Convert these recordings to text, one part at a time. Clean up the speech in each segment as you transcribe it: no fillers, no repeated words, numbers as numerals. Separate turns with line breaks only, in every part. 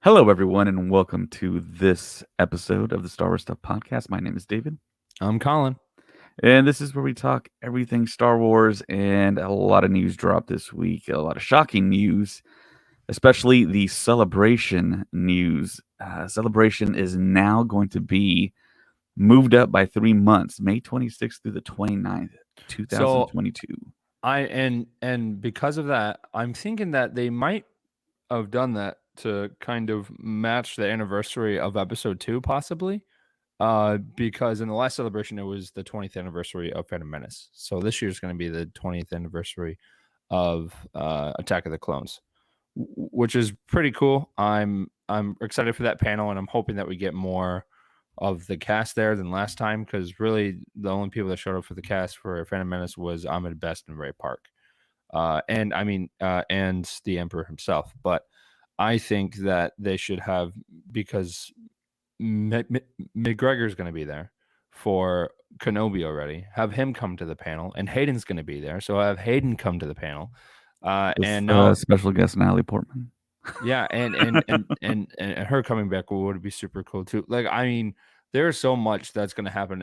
Hello, everyone, and welcome to this episode of the Star Wars Stuff Podcast. My name is David,
I'm Colin.
and this is where we talk everything Star Wars, and a lot of news dropped this week. A lot of shocking news, especially the Celebration news. Celebration is now going to be moved up by 3 months, May 26th through the 29th,
So
2022.
and because of that, I'm thinking that they might have done that to kind of match the anniversary of episode 2, possibly. Because in the last celebration it was the 20th anniversary of Phantom Menace. So this year's going to be the 20th anniversary of Attack of the Clones, which is pretty cool. I'm excited for that panel, and I'm hoping that we get more of the cast there than last time, because really the only people that showed up for the cast for Phantom Menace was Ahmed Best and Ray Park, and the Emperor himself. But I think that they should have, because McGregor's going to be there for Kenobi already. Have him come to the panel, and Hayden's going to be there, so have Hayden come to the panel. And now,
Special guest Natalie Portman.
yeah, and her coming back would be super cool too. Like, I mean, there's so much that's going to happen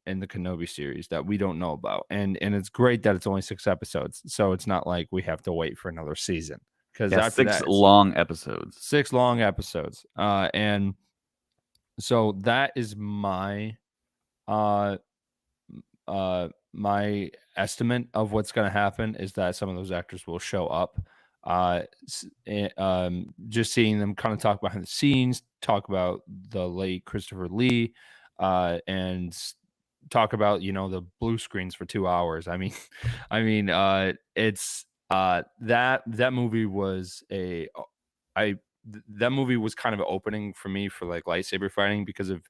in the Kenobi series that we don't know about, and it's great that it's only 6 episodes, so it's not like we have to wait for another season, because
Yeah,
after
six
that,
long episodes.
6 long episodes. And so that is uh my estimate of what's going to happen, is that some of those actors will show up. Just seeing them kind of talk behind the scenes, talk about the late Christopher Lee, and talk about the blue screens for 2 hours. I mean, it's that movie was that movie was kind of an opening for me for like lightsaber fighting, because of,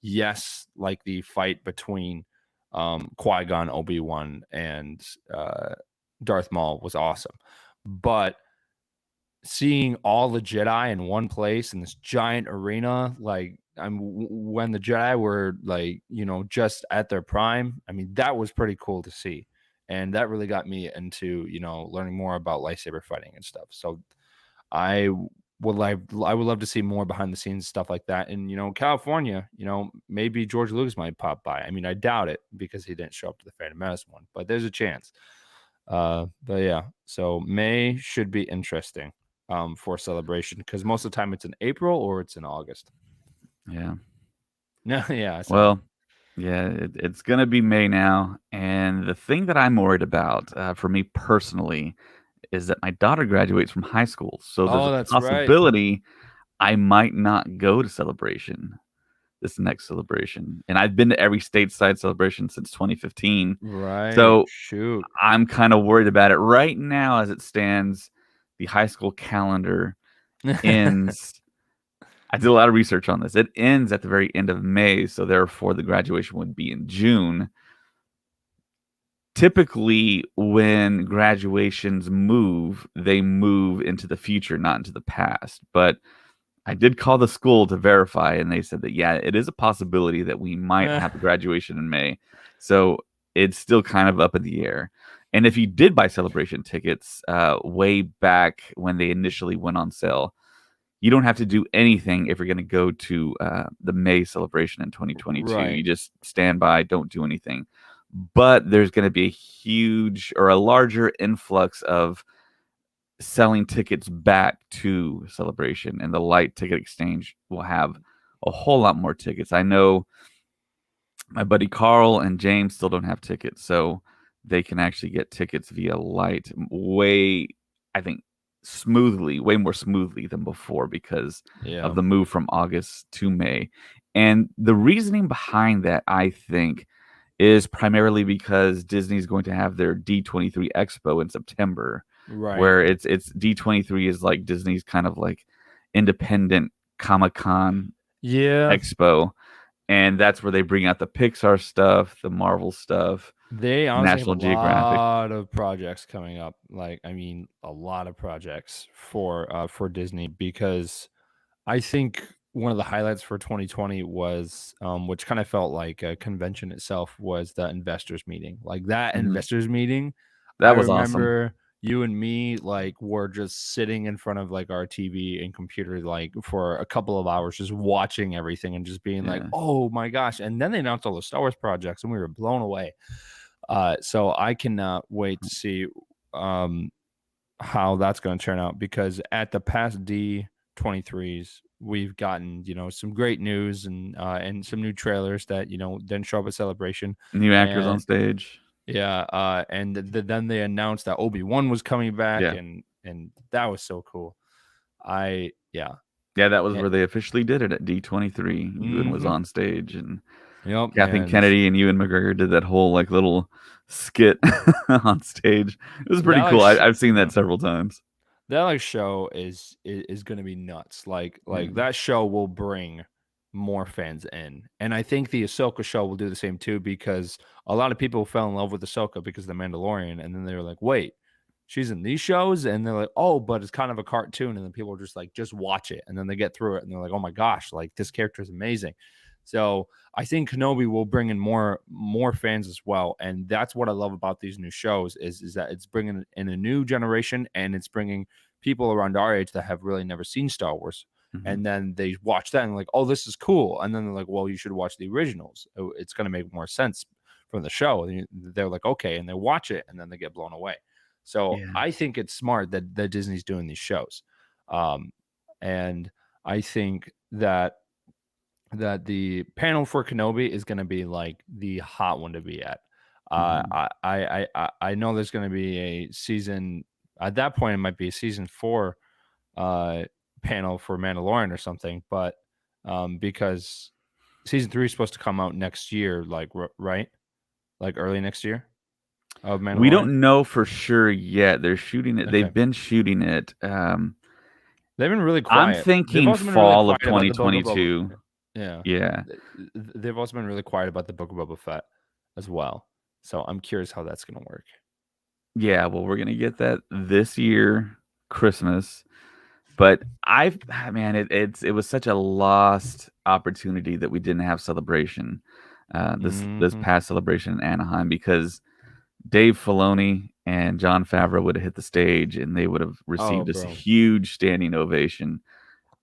yes, like the fight between Qui-Gon, Obi-Wan, and Darth Maul was awesome. But seeing all the Jedi in one place in this giant arena, like, when the Jedi were, like, just at their prime, I mean, that was pretty cool to see. And that really got me into, learning more about lightsaber fighting and stuff. So I I would love to see more behind the scenes stuff like that. And California, maybe George Lucas might pop by. I mean, I doubt it, because he didn't show up to the Phantom Menace one, but there's a chance. But yeah, so May should be interesting for Celebration, because most of the time it's in April or it's in August.
Yeah.
No, yeah. So
Well, yeah, it's going to be May now. And the thing that I'm worried about for me personally is that my daughter graduates from high school. So there's a
that's right.
possibility I might not go to Celebration, this next celebration. And I've been to every stateside celebration since 2015.
Right.
So
Shoot.
I'm kind of worried about it right now as it stands. The high school calendar ends. I did a lot of research on this. It ends at the very end of May, so therefore the graduation would be in June. Typically, when graduations move, they move into the future, not into the past. But I did call the school to verify, and they said that, yeah, it is a possibility that we might have a graduation in May. So it's still kind of up in the air. And if you did buy celebration tickets way back when they initially went on sale, you don't have to do anything if you're going to go to the May celebration in 2022.
Right.
You just stand by, don't do anything. But there's going to be a huge or a larger influx of selling tickets back to Celebration, and the Light Ticket Exchange will have a whole lot more tickets. I know my buddy Carl and James still don't have tickets, so they can actually get tickets via Light way, I think, way more smoothly than before, because of the move from August to May. And the reasoning behind that, I think, is primarily because Disney's going to have their D23 Expo in September,
Right.
where it's D23 is like Disney's kind of like independent Comic-Con Expo, and that's where they bring out the Pixar stuff, the Marvel stuff.
They honestly
National
have a
Geographic.
lot of projects coming up. Like, I mean, a lot of projects for Disney, because I think one of the highlights for 2020 was, which kind of felt like a convention itself, was the investors meeting. Like, that
Mhm.
investors meeting, I
That was awesome.
remember you and me like were just sitting in front of like our TV and computer like for a couple of hours just watching everything and just being like,
Yeah.
oh my gosh. And then they announced all the Star Wars projects and we were blown away. So I cannot wait to see how that's going to turn out, because at the past D23s we've gotten some great news and some new trailers that didn't show up at Celebration.
New actors on
And
stage.
yeah, and then they announced that Obi-Wan was coming back,
Yeah.
and that was so cool. Yeah.
Yeah, that was where they officially did it at D23. Ewan was
Mm-hmm.
on stage, and
Yep.
Kathleen
And
Kennedy and Ewan McGregor did that whole like little skit on stage. It was
that
pretty
like
cool. I've seen that several times.
that like show is going to be nuts. Like
Yeah.
that show will bring more fans in, and I think the Ahsoka show will do the same too, because a lot of people fell in love with Ahsoka because of the Mandalorian, and then they were like, wait, she's in these shows, and they're like, oh, but it's kind of a cartoon, and then people are just like, just watch it, and then they get through it, and they're like, oh my gosh, like this character is amazing. So I think Kenobi will bring in more fans as well, and that's what I love about these new shows is that it's bringing in a new generation, and it's bringing people around our age that have really never seen Star Wars,
Mhm.
and then they watch that and like, oh, this is cool, and then they're like, well, you should watch the originals. It's going to make more sense from the show. And they're like, okay, and they watch it, and then they get blown away. So
Yeah.
I think it's smart that Disney's doing these shows, and I think that the panel for Kenobi is going to be like the hot one to be at.
Mhm.
I know there's going to be a season at that point. It might be a season 4 panel for Mandalorian or something, but because season 3 is supposed to come out next year, like right, like early next year of
We
Mandalorian.
don't know for sure yet. They're shooting it.
Okay,
They've been shooting it.
they've been really
I'm
quiet. They've
thinking
also been really
fall of
quiet about the book of Boba.
2022.
Yeah,
Yeah.
they've also been really quiet about the book of Boba Fett as well. So I'm curious how that's going to work.
Yeah, well, we're gonna get that this year, Christmas. But man, it was such a lost opportunity that we didn't have Celebration, this
Hmm.
past Celebration in Anaheim, because Dave Filoni and John Favreau would have hit the stage and they would have
Oh,
received this
bro,
huge standing ovation.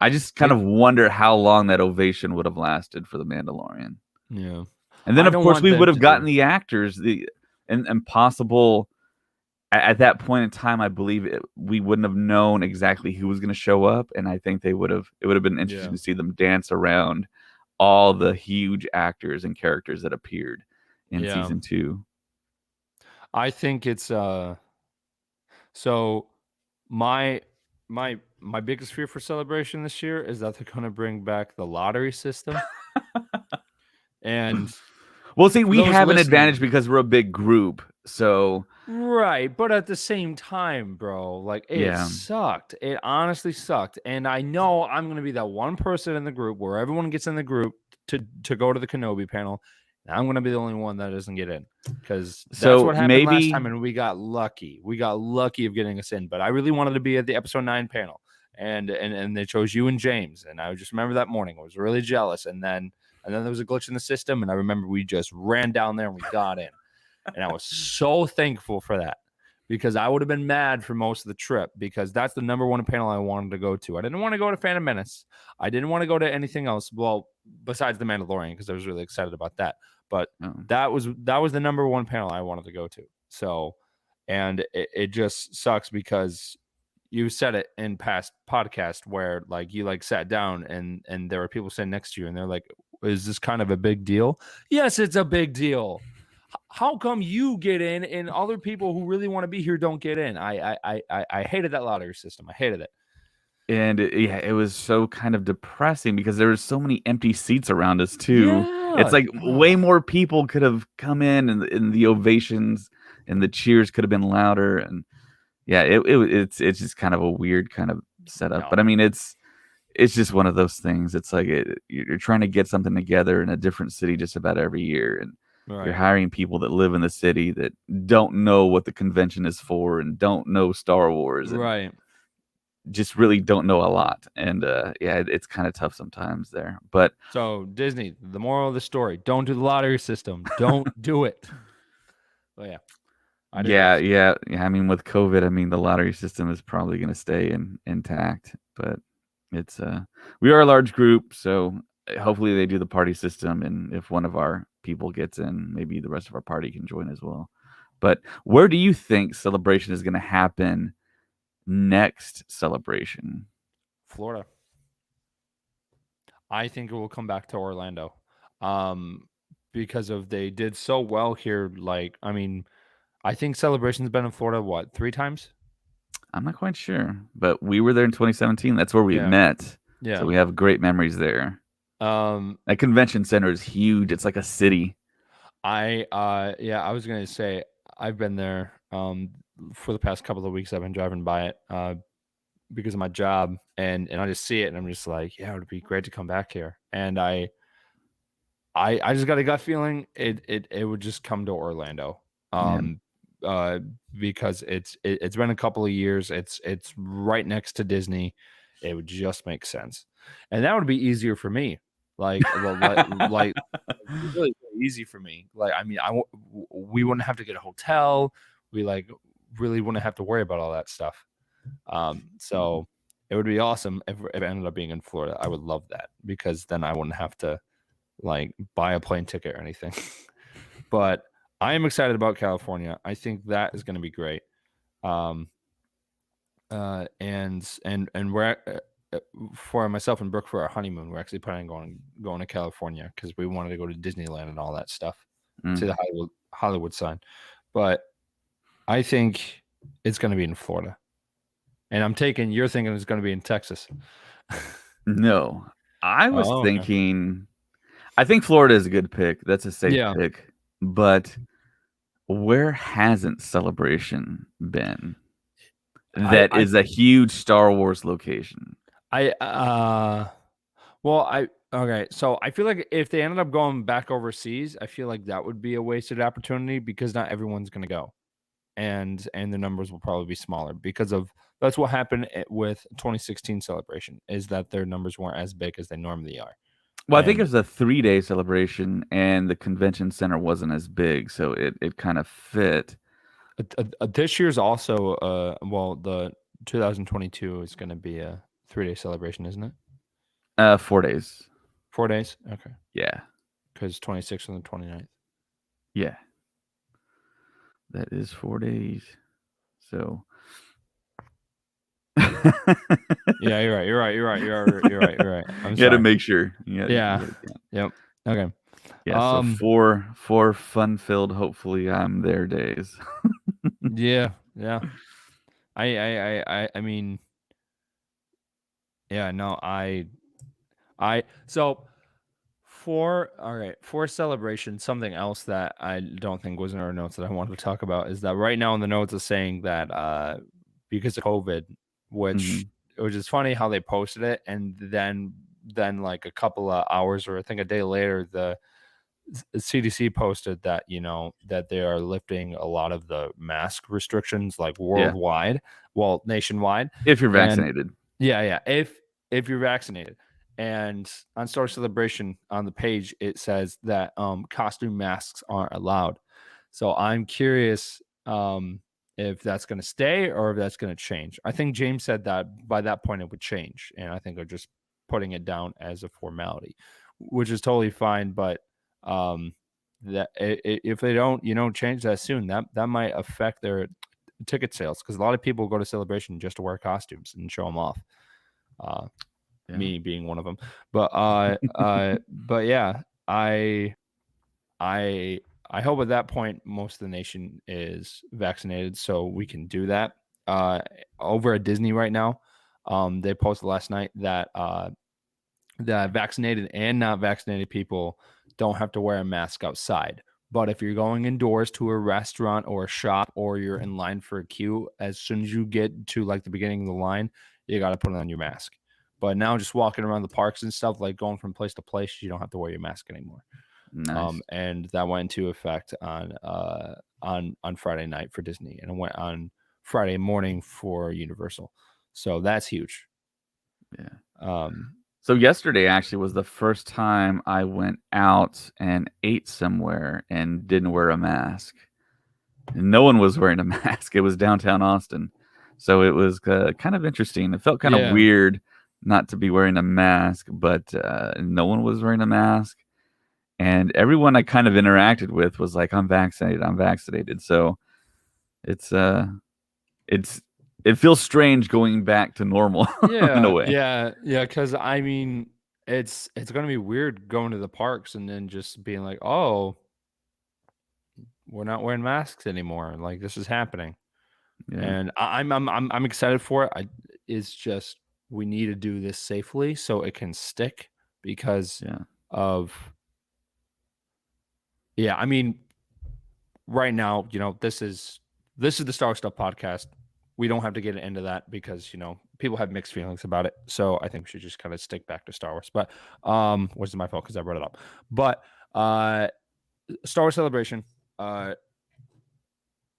I just kind
they
of wonder how long that ovation would have lasted for The Mandalorian.
yeah.
And then,
I
of
don't
course,
want
we would
them
have
to
gotten
do.
the actors, and possible at that point in time. I believe we wouldn't have known exactly who was going to show up, and I think it would have been interesting
Yeah,
to see them dance around all the huge actors and characters that appeared in
yeah.
season 2.
I think it's so my my biggest fear for Celebration this year is that they're going to bring back the lottery system. And
Well, see,
for
we
those
have an
listening,
advantage because we're a big group. So,
right, but at the same time, bro, like it
yeah.
sucked. It honestly sucked. And I know I'm going to be that one person in the group where everyone gets in the group to go to the Kenobi panel. And I'm going to be the only one that doesn't get in, because that's
So
what happened last
maybe
time, and we got lucky. We got lucky of getting us in. But I really wanted to be at the episode 9 panel, and they chose you and James. And I just remember that morning I was really jealous. And then there was a glitch in the system, and I remember we just ran down there and we got in. And I was so thankful for that, because I would have been mad for most of the trip, because that's the number one panel I wanted to go to. I didn't want to go to Phantom Menace. I didn't want to go to anything else. Well, besides the Mandalorian, because I was really excited about that. But
oh,
that was the number one panel I wanted to go to. So, and it just sucks because you said it in past podcast where like you like sat down and there were people sitting next to you and they're like, is this kind of a big deal? Yes, it's a big deal. How come you get in and other people who really want to be here don't get in? I hated that lottery system. I hated it.
and yeah, it was so kind of depressing because there were so many empty seats around us too. It's
Yeah.
like way more people could have come in, and the ovations and the cheers could have been louder. And yeah, it's just kind of a weird kind of setup. But I
No.
mean, it's just one of those things. It's like you're trying to get something together in a different city just about every year, and you're
Right.
hiring people that live in the city that don't know what the convention is for and don't know Star Wars and
Right.
just really don't know a lot. And yeah, it's kind of tough sometimes there. But
So Disney, the moral of the story: don't do the lottery system. Don't do it. But yeah. I did
Yeah,
also.
yeah, yeah. I mean, with COVID, I mean, the lottery system is probably going to stay intact, but it's we are a large group, so hopefully they do the party system, and if one of our people gets in, maybe the rest of our party can join as well. But where do you think celebration is going to happen next celebration?
Florida. I think it will come back to Orlando. Um, because of they did so well here. Like, I mean, I think Celebration's been in Florida what, 3 times?
I'm not quite sure, but we were there in 2017. That's where we
Yeah,
met, so
yeah.
we have great memories there.
Um,
That convention center is huge. It's like a city.
yeah, I was gonna say I've been there for the past couple of weeks. I've been driving by it because of my job, and I just see it, and I'm just like, yeah, it would be great to come back here. And I just got a gut feeling it would just come to Orlando.
Yeah,
Um, uh, because it's been a couple of years. It's right next to Disney. It would just make sense, and that would be easier for me. Like really, really easy for me. Like, I mean, we wouldn't have to get a hotel. We like really wouldn't have to worry about all that stuff. So it would be awesome if it ended up being in Florida. I would love that because then I wouldn't have to like buy a plane ticket or anything. But I am excited about California. I think that is going to be great. Um, and we're for myself and Brooke for our honeymoon, we're actually planning on going to California because we wanted to go to Disneyland and all that stuff, see
mm.
the Hollywood sign. But I think it's going to be in Florida, and you're thinking it's going to be in Texas.
No, I was
Oh, okay.
thinking. I think Florida is a good pick. That's a safe
Yeah,
pick. But where hasn't Celebration been?
I,
That
I,
is a huge Star Wars location.
I, well, okay. So I feel like if they ended up going back overseas, I feel like that would be a wasted opportunity because not everyone's going to go, and the numbers will probably be smaller because of that's what happened with 2016 Celebration is that their numbers weren't as big as they normally are,
Well, I think it
and
was a 3-day celebration, and the convention center wasn't as big, so it kind of fit.
this year's also well the 2022 is going to be a 3-day celebration, isn't it?
4 days.
4 days, okay,
Yeah,
because 26th and the 29th.
yeah, that is 4 days. So.
Yeah, you're right. You're right. You're right. You're right. I'm
You got to
sorry.
make sure. Yeah, you
Yeah.
gotta count.
Yep. Okay.
Yeah, so
Um.
four fun-filled, hopefully I'm there days.
Yeah. Yeah. I mean. Yeah. No. So for all right for celebration, something else that I don't think was in our notes that I wanted to talk about is that right now in the notes is saying that because of COVID, which
Mhm.
which is funny how they posted it, and then like a couple of hours or I think a day later the CDC posted that that they are lifting a lot of the mask restrictions like
Yeah,
worldwide, well nationwide,
if you're
and
vaccinated.
yeah, if you're vaccinated. And on Star Celebration on the page it says that costume masks aren't allowed. So I'm curious if that's going to stay or if that's going to change. I think James said that by that point it would change, and I think they're just putting it down as a formality, which is totally fine. But um, that if they don't, change that soon, that might affect their ticket sales because a lot of people go to Celebration just to wear costumes and show them off. Uh,
Yeah.
me being one of them. But yeah, I I hope at that point most of the nation is vaccinated so we can do that. Uh, Over at Disney right now, they posted last night that that vaccinated and not vaccinated people don't have to wear a mask outside. But if you're going indoors to a restaurant or a shop or you're in line for a queue, as soon as you get to like the beginning of the line, you got to put on your mask. But now just walking around the parks and stuff, like going from place to place, you don't have to wear your mask anymore.
Nice.
And that went into effect on Friday night for Disney, and it went on Friday morning for Universal. So that's huge.
Yeah.
Um,
So yesterday actually was the first time I went out and ate somewhere and didn't wear a mask. and no one was wearing a mask. It was downtown Austin, so it was kind of interesting. It felt kind of
Yeah.
weird not to be wearing a mask, but no one was wearing a mask, and everyone I kind of interacted with was like, "I'm vaccinated. I'm vaccinated." So it's it's it feels strange going back to normal in a
Yeah,
way.
yeah, yeah. Because I mean, it's gonna be weird going to the parks and then just being like, "Oh, we're not wearing masks anymore." Like this is happening,
Yeah,
and I'm excited for it. It's just we need to do this safely so it can stick because
yeah,
of yeah. I mean, right now, this is the Star Wars Stuff podcast. We don't have to get into that because people have mixed feelings about it. So I think we should just kind of stick back to Star Wars. But which is my fault because I brought it up. But uh, Star Wars Celebration,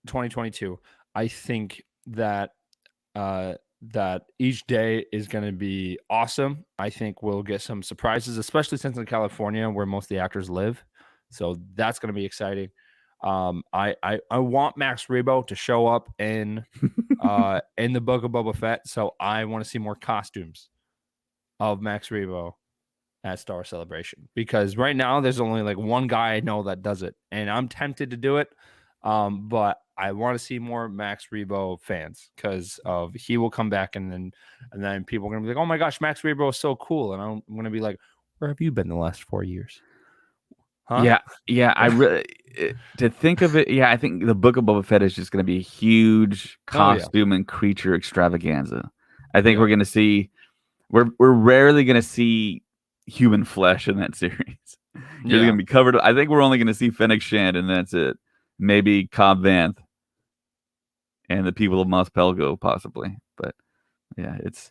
2022. I think uh, that each day is going to be awesome. I think we'll get some surprises, especially since in California where most of the actors live. So that's going to be exciting. I want Max Rebo to show up in the Book of Boba Fett. So I want to see more costumes of Max Rebo at Star Celebration because right now there's only like one guy I know that does it, and I'm tempted to do it. But I want to see more Max Rebo fans because of he will come back and then people are gonna be like, oh my gosh, Max Rebo is so cool, and I'm gonna be like, where have you been the last 4 years? Huh?
yeah, yeah. I really to think of it. Yeah, I think the Book of Boba Fett is just going to be a huge
Oh yeah,
costume and creature extravaganza. I think
yeah,
we're going to see. We're rarely going to see human flesh in that series. You're going
yeah.
to be covered. I think we're only going to see Fennec Shand, and that's it. Maybe Cobb Vanth and the people of Mos Pelgo, possibly. But yeah, it's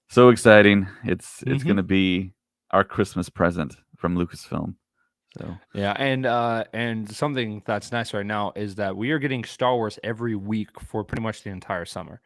so exciting. It's going
Mm-hmm.
to be our Christmas present from Lucasfilm. So
Yeah, and something that's nice right now is that we are getting Star Wars every week for pretty much the entire summer.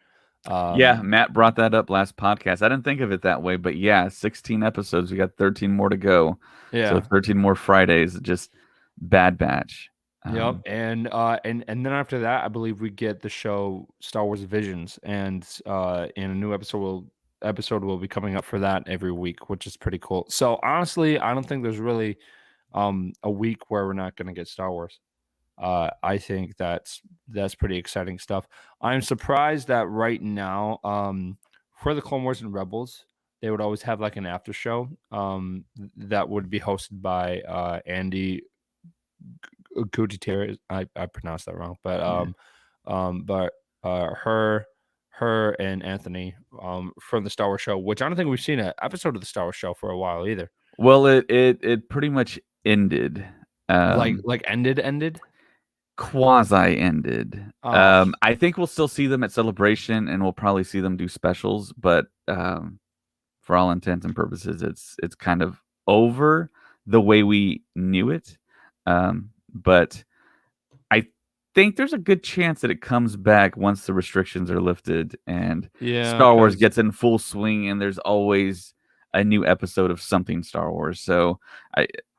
yeah,
Um,
Matt brought that up last podcast. I didn't think of it that way, but yeah, 16 episodes. We got 13 more to go. So
yeah,
13 more Fridays, just Bad Batch.
yep,
Um,
and then after that, I believe we get the show Star Wars Visions, and a new episode will be coming up for that every week, which is pretty cool. So honestly, I don't think there's really a week where we're not going to get Star Wars. I think that's pretty exciting stuff. I'm surprised that right now, for the Clone Wars and Rebels, they would always have like an after show that would be hosted by Andy Gutierrez. I pronounced that wrong, but
yeah.
but her and Anthony from the Star Wars show, which I don't think we've seen an episode of the Star Wars show for a while either.
Well, it pretty much ended.
Like
Um,
like ended.
quasi ended.
Oh
I think we'll still see them at Celebration, and we'll probably see them do specials. But for all intents and purposes, it's kind of over the way we knew it. But I think there's a good chance that it comes back once the restrictions are lifted and
yeah,
Star Wars
because
gets in full swing, and there's always a new episode of something Star Wars. So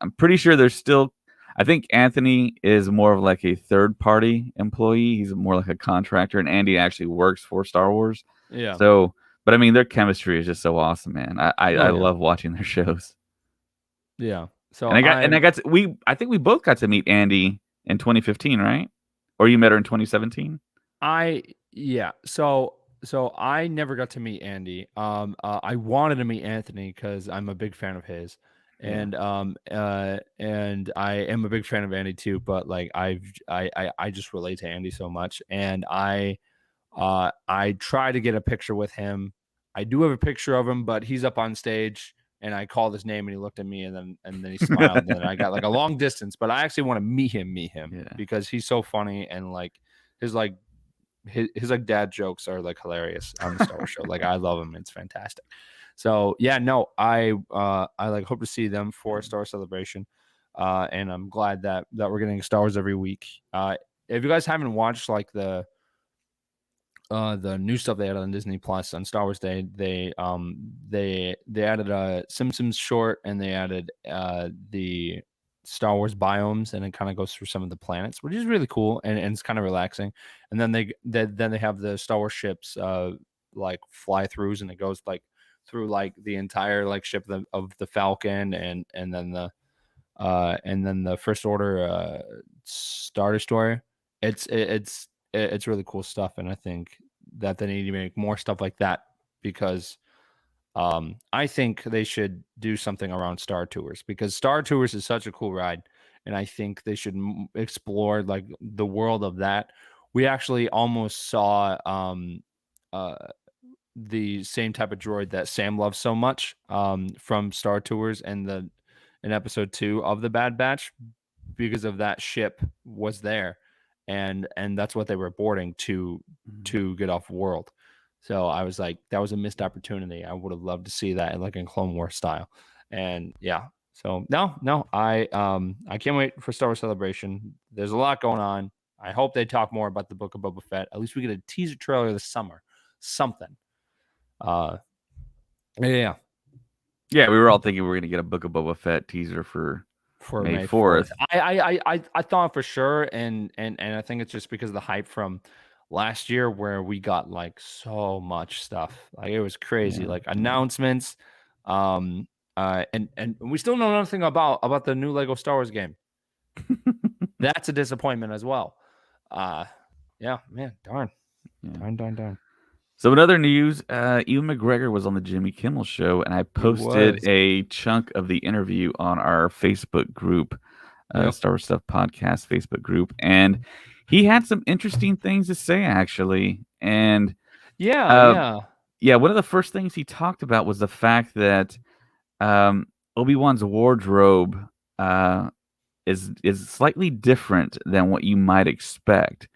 I'm pretty sure there's still. I think Anthony is more of like a third party employee. He's more like a contractor, and Andy actually works for Star Wars.
yeah.
So, but I mean, their chemistry is just so awesome, man. I
Oh yeah.
love watching their shows.
Yeah. So
And I
I'm
got to, we I think we both got to meet Andy in 2015, right? Or you met her in 2017?
I yeah. So I never got to meet Andy. I wanted to meet Anthony because I'm a big fan of his.
Yeah.
And I am a big fan of Andy too, but like I just relate to Andy so much. And I try to get a picture with him. I do have a picture of him, but he's up on stage and I called his name and he looked at me and then he smiled and then I got like a long distance, but I actually want to meet him
Yeah.
because he's so funny and like his like his like dad jokes are like hilarious on the Star Wars show. Like I love him. It's fantastic. So yeah, no, I like hope to see them for Star Wars Celebration. And I'm glad that we're getting Star Wars every week. If you guys haven't watched like the new stuff they added on Disney Plus on Star Wars Day, they added a Simpsons short and they added the Star Wars biomes, and it kind of goes through some of the planets, which is really cool, and it's kind of relaxing. And then they have the Star Wars ships like fly throughs, and it goes like through like the entire like ship of the Falcon, and then the First Order Star Destroyer. It's really cool stuff, and I think that they need to make more stuff like that because I think they should do something around Star Tours because Star Tours is such a cool ride, and I think they should explore like the world of that. We actually almost saw uh, the same type of droid that Sam loves so much from Star Tours and the in episode 2 of the Bad Batch because of that ship was there, and that's what they were boarding to get off world. So I was like, that was a missed opportunity. I would have loved to see that in like in Clone Wars style. And yeah, so no, I can't wait for Star Wars Celebration. There's a lot going on. I hope they talk more about the Book of Boba Fett. At least we get a teaser trailer this summer, something. Uh, yeah,
Yeah, we were all thinking we were going to get a Book of Boba Fett teaser for
for
May
May
4th.
4th. I thought for sure, and I think it's just because of the hype from last year where we got like so much stuff. Like it was crazy,
Yeah.
like announcements. And we still know nothing about the new Lego Star Wars game. That's a disappointment as well. Yeah, man, darn.
Yeah.
Darn.
So in other news, Ewan McGregor was on the Jimmy Kimmel show, and I posted
was.
a chunk of the interview on our Facebook group,
Yep.
Star Wars Stuff Podcast Facebook group, and he had some interesting things to say actually. And
Yeah.
yeah, one of the first things he talked about was the fact that Obi-Wan's wardrobe is slightly different than what you might expect.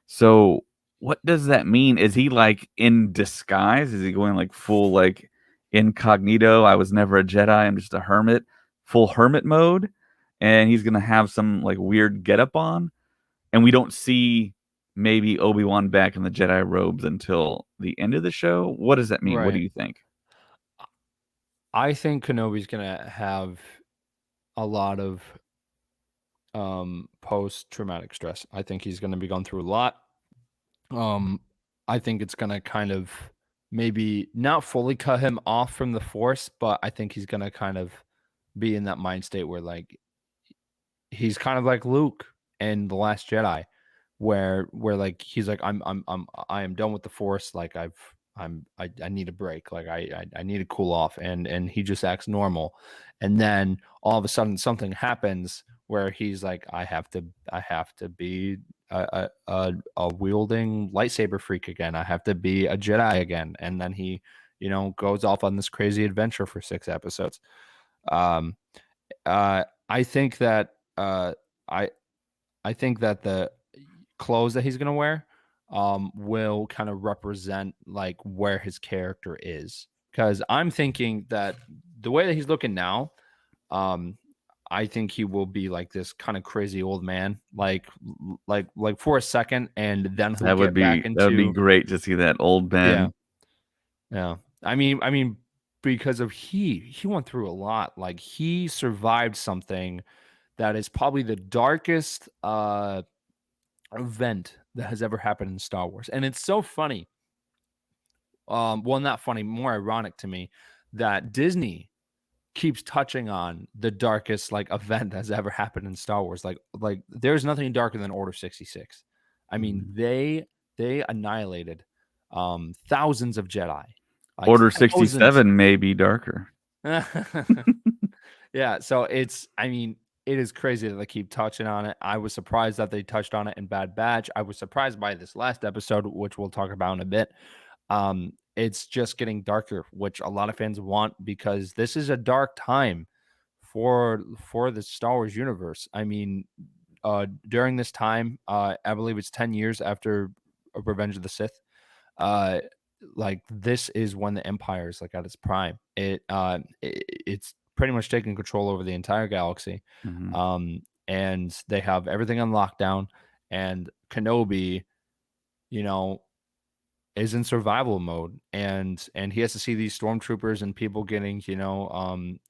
So what does that mean? Is he like in disguise? Is he going like full like incognito? I was never a Jedi. I'm just a hermit, full hermit mode, and he's gonna have some like weird getup on, and we don't see maybe Obi-Wan back in the Jedi robes until the end of the show. What does that mean? What do
Right.
you think?
I think Kenobi's gonna have a lot of post traumatic stress. I think he's going to be going through a lot. I think it's going to kind of maybe not fully cut him off from the force, but I think he's going to kind of be in that mind state where like he's kind of like Luke in The Last Jedi, where like he's like I am done with the Force. Like I need a break. Like I need to cool off, and he just acts normal, and then all of a sudden something happens where he's like I have to be a wielding lightsaber freak again. I have to be a Jedi again, and then he goes off on this crazy adventure for 6 episodes. Um, I think that I I think that the clothes that he's gonna wear will kind of represent like where his character is. Because I'm thinking that the way that he's looking now, um, I think he will be like this kind of crazy old man, like for a second, and then he'll get back
That would be
into
great to see that old
yeah,
Ben.
yeah. I mean, because of he went through a lot. Like he survived something that is probably the darkest event that has ever happened in Star Wars. And it's so funny. Well, not funny, more ironic to me that Disney keeps touching on the darkest like event that's ever happened in Star Wars. Like there's nothing darker than Order 66. I mean,
Mhm.
they annihilated thousands of Jedi. Like
Order
thousands.
67 may be darker.
Yeah, so I mean, it is crazy that they keep touching on it. I was surprised that they touched on it in Bad Batch. I was surprised by this last episode, which we'll talk about in a bit. It's just getting darker, which a lot of fans want because this is a dark time for the Star Wars universe. I mean, during this time, I believe it's 10 years after Revenge of the Sith. Uh, like this is when the Empire is like at its prime. It's pretty much taking control over the entire galaxy.
Mhm.
And they have everything on lockdown. And Kenobi, you know, is in survival mode, and he has to see these stormtroopers and people getting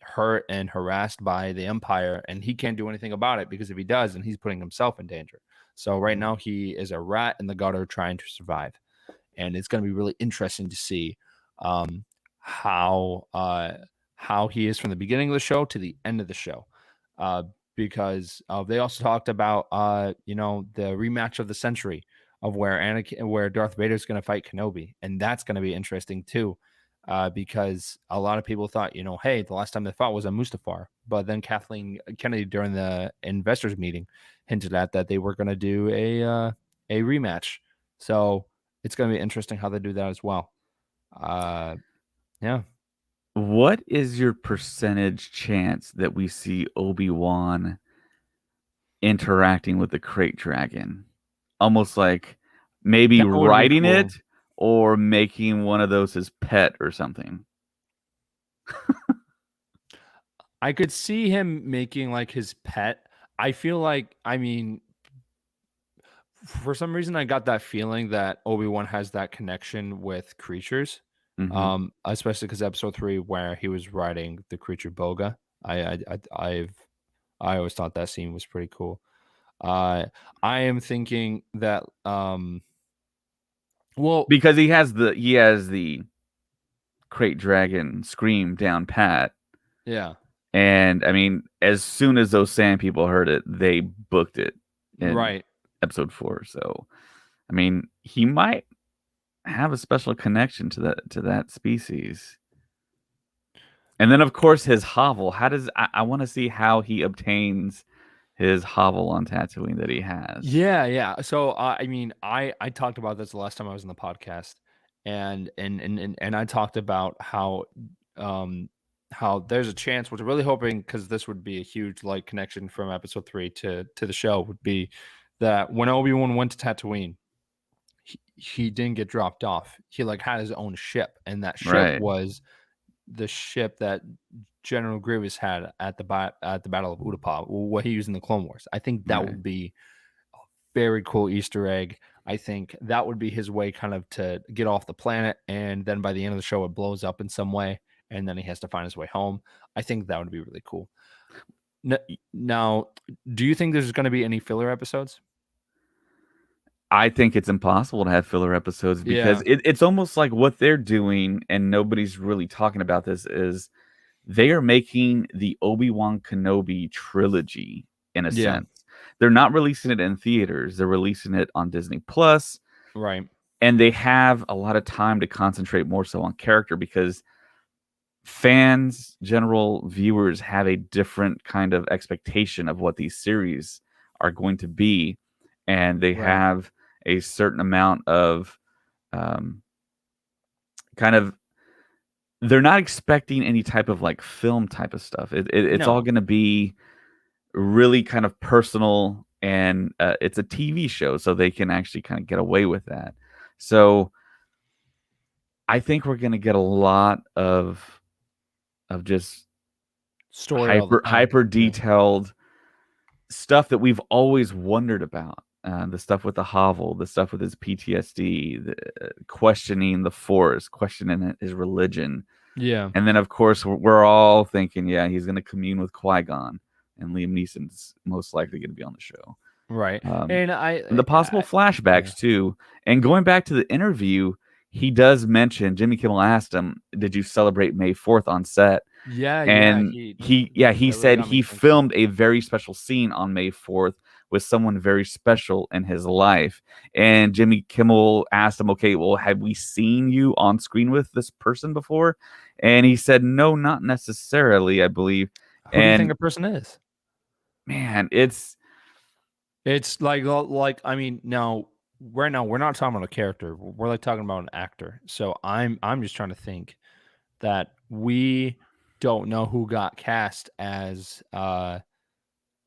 hurt and harassed by the Empire, and he can't do anything about it, because if he does, then he's putting himself in danger. So right now he is a rat in the gutter trying to survive, and it's going to be really interesting to see um, how he is from the beginning of the show to the end of the show, uh, because they also talked about the rematch of the century, of where Darth Vader is going to fight Kenobi, and that's going to be interesting too. Because a lot of people thought, hey, the last time they fought was on Mustafar, but then Kathleen Kennedy during the investors meeting hinted at that they were going to do a rematch. So it's going to be interesting how they do that as well. Yeah.
What is your percentage chance that we see Obi-Wan interacting with the crate dragon? Almost like maybe
That would be
riding
cool.
it or making one of those his pet or something.
I could see him making like his pet. I feel like, I mean, for some reason, I got that feeling that Obi-Wan has that connection with creatures,
Mm-hmm.
especially because episode 3, where he was riding the creature Boga. I always thought that scene was pretty cool. I am thinking that, well,
Because he has the crate dragon scream down pat.
yeah,
And I mean, as soon as those sand people heard it, they booked it in
right.
episode 4. So I mean, he might have a special connection to that species. And then of course his hovel. How does I want to see how he obtains his hovel on Tatooine that he has.
Yeah, yeah. So I mean, I talked about this the last time I was in the podcast, and I talked about um how there's a chance, which I'm really hoping, because this would be a huge like connection from episode 3 to the show, would be that when Obi-Wan went to Tatooine, he didn't get dropped off. He like had his own ship, and that ship
Right.
was the ship that General Grievous had at the Battle of Utapau, what he used in the Clone Wars. I think that
Right.
would be very cool Easter egg. I think that would be his way kind of to get off the planet, and then by the end of the show it blows up in some way, and then he has to find his way home. I think that would be really cool. Now, do you think there's going to be any filler episodes?
I think it's impossible to have filler episodes because
Yeah.
it's almost like what they're doing, and nobody's really talking about this, is they are making the Obi-Wan Kenobi trilogy in a
Yeah.
sense. They're not releasing it in theaters. They're releasing it on Disney Plus,
Right.
and they have a lot of time to concentrate more so on character because fans, general viewers have a different kind of expectation of what these series are going to be, and they
Right.
have a certain amount of um, kind of they're not expecting any type of like film type of stuff. It's all
No.
going to be really kind of personal, and it's a TV show, so they can actually kind of get away with that. So I think we're going to get a lot of just
Story all the time.
hyper
Yeah.
detailed stuff that we've always wondered about. The stuff with the hovel, the stuff with his PTSD, questioning the Force, questioning his religion,
Yeah.
and then of course we're all thinking, yeah, he's going to commune with Qui-Gon, and Liam Neeson's most likely going to be on the show.
Right.
Um,
And
and the possible
yeah.
flashbacks too. And going back to the interview, he does mention Jimmy Kimmel asked him, "Did you celebrate May 4th on set?"
Yeah, yeah,
And he
that really
said
got me
he
thinking.
filmed a very special scene on May 4th with someone very special in his life. And Jimmy Kimmel asked him, "Okay, well, have we seen you on screen with this person before?" And he said, "No, not necessarily, I believe."
Who do you think
And
the person is?
man, it's
It's like I mean, now right now we're not talking about a character. We're like talking about an actor. So I'm just trying to think that we don't know who got cast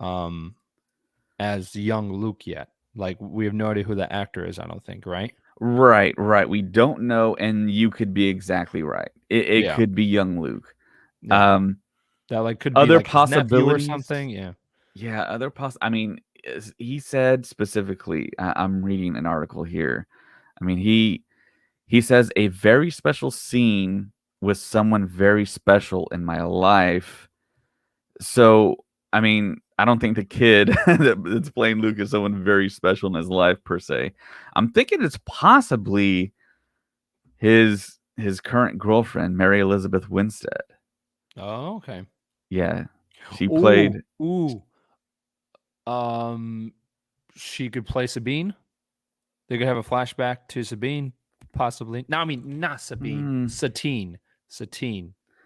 um as young Luke yet. Like we have no idea who the actor is, I don't think, right?
right, right. We don't know, and you could be exactly right. It
Yeah.
could be young Luke.
Yeah.
Um,
That like could be
other
like his nephew or
possibilities.
something. Yeah.
Yeah, I mean, he said specifically, I'm reading an article here. I mean, He says a very special scene with someone very special in my life. So, I mean, I don't think the kid that's playing Luke is someone very special in his life per se. I'm thinking it's possibly his current girlfriend, Mary Elizabeth Winstead.
Oh, okay.
Yeah. She
Ooh,
played
ooh. Um, she could play Sabine. They could have a flashback to Sabine, possibly. No, I mean not Sabine.
mm,
Satine,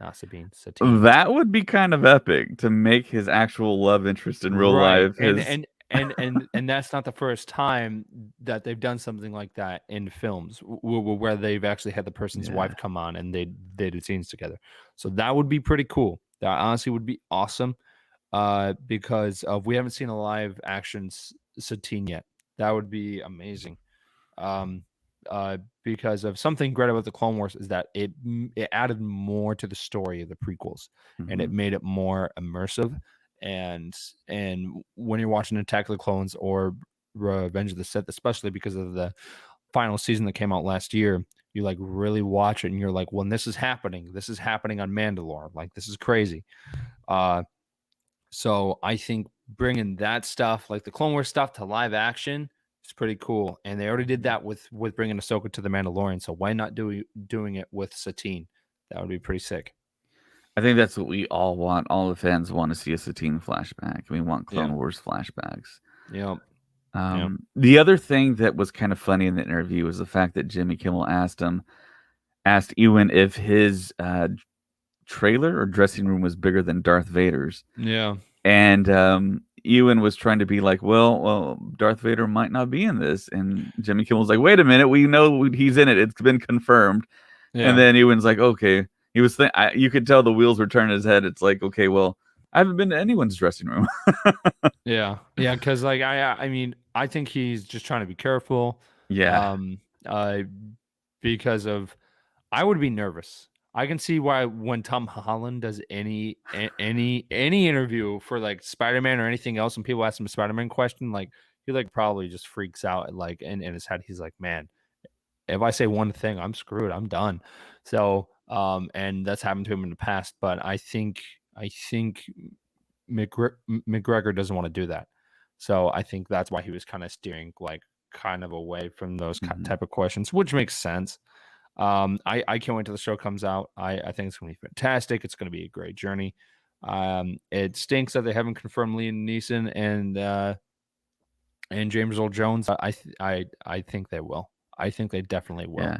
not Sabine. Satine.
that would be kind of epic to make his actual love interest in real
Right,
life his
and that's not the first time that they've done something like that in films, where they've actually had the person's
yeah.
wife come on and they did scenes together. So that would be pretty cool. That honestly would be awesome. Because of we haven't seen a live action Satine yet. That would be amazing. Um, because of something great about the Clone Wars is that it added more to the story of the prequels, and it
Mhm.
made it more immersive. And when you're watching Attack of the Clones or Revenge of the Sith, especially because of the final season that came out last year, you like really watch it and you're like, when this is happening, this is happening on Mandalore. Like this is crazy. So I think bringing that stuff, like the Clone Wars stuff, to live action is pretty cool. And they already did that with bringing Ahsoka to the Mandalorian. So why not doing it with Satine? That would be pretty sick.
I think that's what we all want. All the fans want to see a Satine flashback. We want
Yeah.
Clone Wars flashbacks.
Yep. Yep.
The other thing that was kind of funny in the interview was the fact that Jimmy Kimmel asked Ewan if his trailer or dressing room was bigger than Darth Vader's,
Yeah.
and Ewan was trying to be like, well, Darth Vader might not be in this, and Jimmy Kimmel's like, wait a minute, we know he's in it. It's been confirmed. And
Yeah.
then Ewan's like, okay. He was you could tell the wheels were turning his head. It's like, okay, well, I haven't been to anyone's dressing room.
Yeah. Yeah. Because like I mean I think he's just trying to be careful.
Yeah.
Um. Because of I would be nervous. I can see why when Tom Holland does any interview for like Spider-Man or anything else, and people ask him a Spider-Man question, like he like probably just freaks out and like in his head he's like, man, if I say one thing, I'm screwed. I'm done. So and that's happened to him in the past. But I think McGregor doesn't want to do that. So I think that's why he was kind of steering like kind of away from those
Mhm.
type of questions, which makes sense. I can't wait till the show comes out. I think it's gonna be fantastic. It's gonna be a great journey. It stinks that they haven't confirmed Liam Neeson and James Earl Jones. I think they will. I think they definitely will.
Yeah.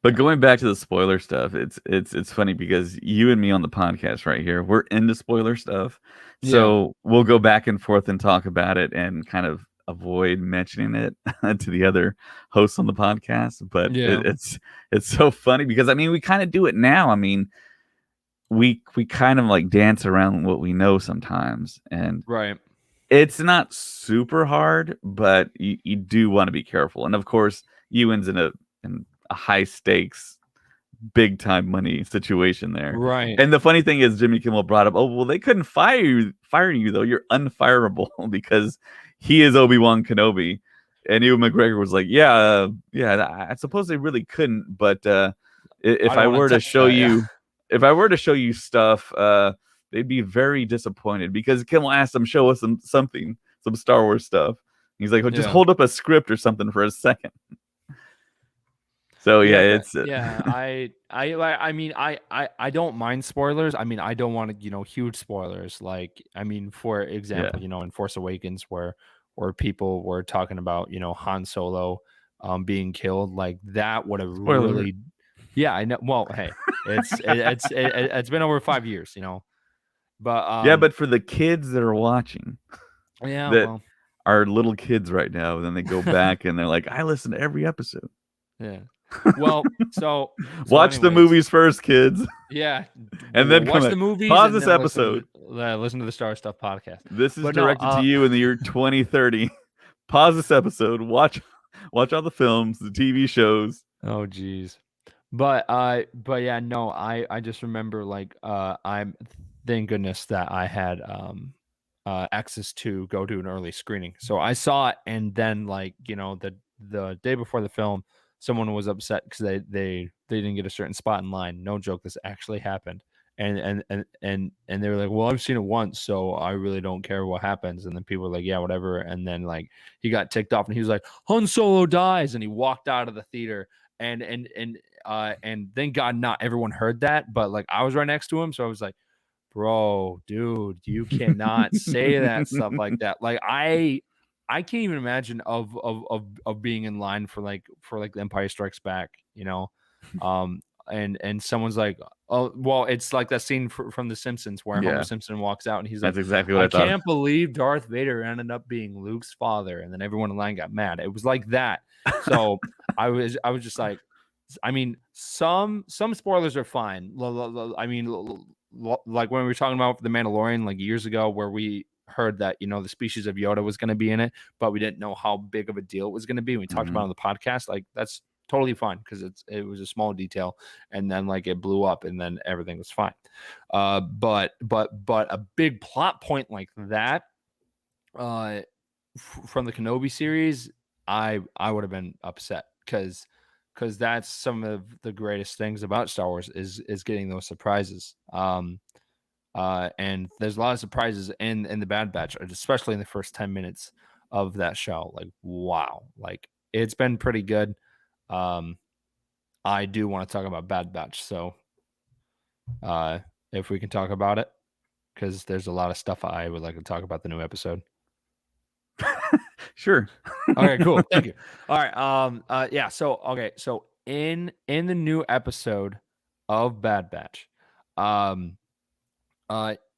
But
Yeah.
going back to the spoiler stuff, it's funny because you and me on the podcast right here, we're into spoiler stuff.
Yeah.
So we'll go back and forth and talk about it and kind of avoid mentioning it to the other hosts on the podcast. But
Yeah.
it's so funny because I mean we kind of do it now. I mean, we kind of like dance around what we know sometimes. And
Right.
it's not super hard, but you do want to be careful. And of course, Ewan's in a high stakes, big time money situation there.
Right.
And the funny thing is, Jimmy Kimmel brought up, oh well, they couldn't fire you though. You're unfireable because he is Obi-Wan Kenobi. And Ewan McGregor was like, yeah, I suppose they really couldn't, but
I
if
don't
I
want
were
to
to
touch
show
that. Yeah.
you, if I were to show you stuff, they'd be very disappointed because Kimmel asked them show us some Star Wars stuff. He's like, oh, just
Yeah.
hold up a script or something for a second. So yeah,
Yeah,
it's
yeah. I mean, I don't mind spoilers. I mean, I don't want to, huge spoilers. Like, I mean, for
yeah,
example, in Force Awakens, where people were talking about, Han Solo, being killed, like that would have
spoiler alert.
really, yeah, I know. Well, hey, it's been over 5 years, but
Yeah, but for the kids that are watching,
yeah,
that
well,
are little kids right now, then they go back and they're like, I listen to every episode.
yeah. Well, so
Watch the
anyways,
movies first, kids,
yeah.
and
Well,
then
watch
come
the
at
movies
pause
and
this
then
episode.
listen to the Star Stuff podcast.
This is
But no,
directed to you in the year 2030. Pause this episode. Watch all the films, the TV shows.
oh geez. But yeah, no, I just remember like I'm thank goodness that I had access to go to an early screening. So I saw it and then like, the day before the film someone was upset because they didn't get a certain spot in line. No joke, this actually happened. And they were like, well, I've seen it once, so I really don't care what happens. And then people were like, yeah, whatever. And then like he got ticked off, and he was like, Han Solo dies, and he walked out of the theater. And thank God not everyone heard that, but like I was right next to him, so I was like, bro, dude, you cannot say that stuff like that. Like I can't even imagine of being in line for like The Empire Strikes Back, you know. And someone's like, oh, well, it's like that scene from The Simpsons where Homer
Yeah,
Simpson walks out and he's like,
that's exactly what
I
I thought.
can't believe Darth Vader ended up being Luke's father, and then everyone in line got mad. It was like that. So I was just like, I mean, some spoilers are fine. I mean, like when we were talking about The Mandalorian like years ago, where we heard that, you know, the species of Yoda was going to be in it, but we didn't know how big of a deal it was going to be. And we talked about it on the podcast. Like that's totally fine because it was a small detail, and then like it blew up, and then everything was fine. But a big plot point like that, from the Kenobi series, I would have been upset because that's some of the greatest things about Star Wars is getting those surprises. And there's a lot of surprises in the Bad Batch, especially in the first 10 minutes of that show. Like, wow, like it's been pretty good. I do want to talk about Bad Batch, so if we can talk about it, because there's a lot of stuff I would like to talk about the new episode.
Sure.
Okay, cool. Thank you. All right. Yeah. So okay. So in the new episode of Bad Batch,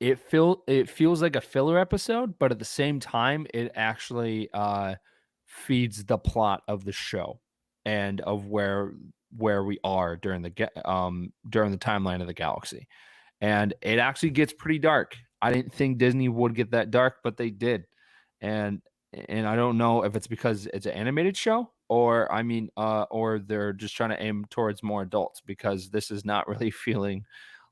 it feels like a filler episode, but at the same time, it actually feeds the plot of the show and of where we are during the timeline of the galaxy, and it actually gets pretty dark. I didn't think Disney would get that dark, but they did, and I don't know if it's because it's an animated show or or they're just trying to aim towards more adults, because this is not really feeling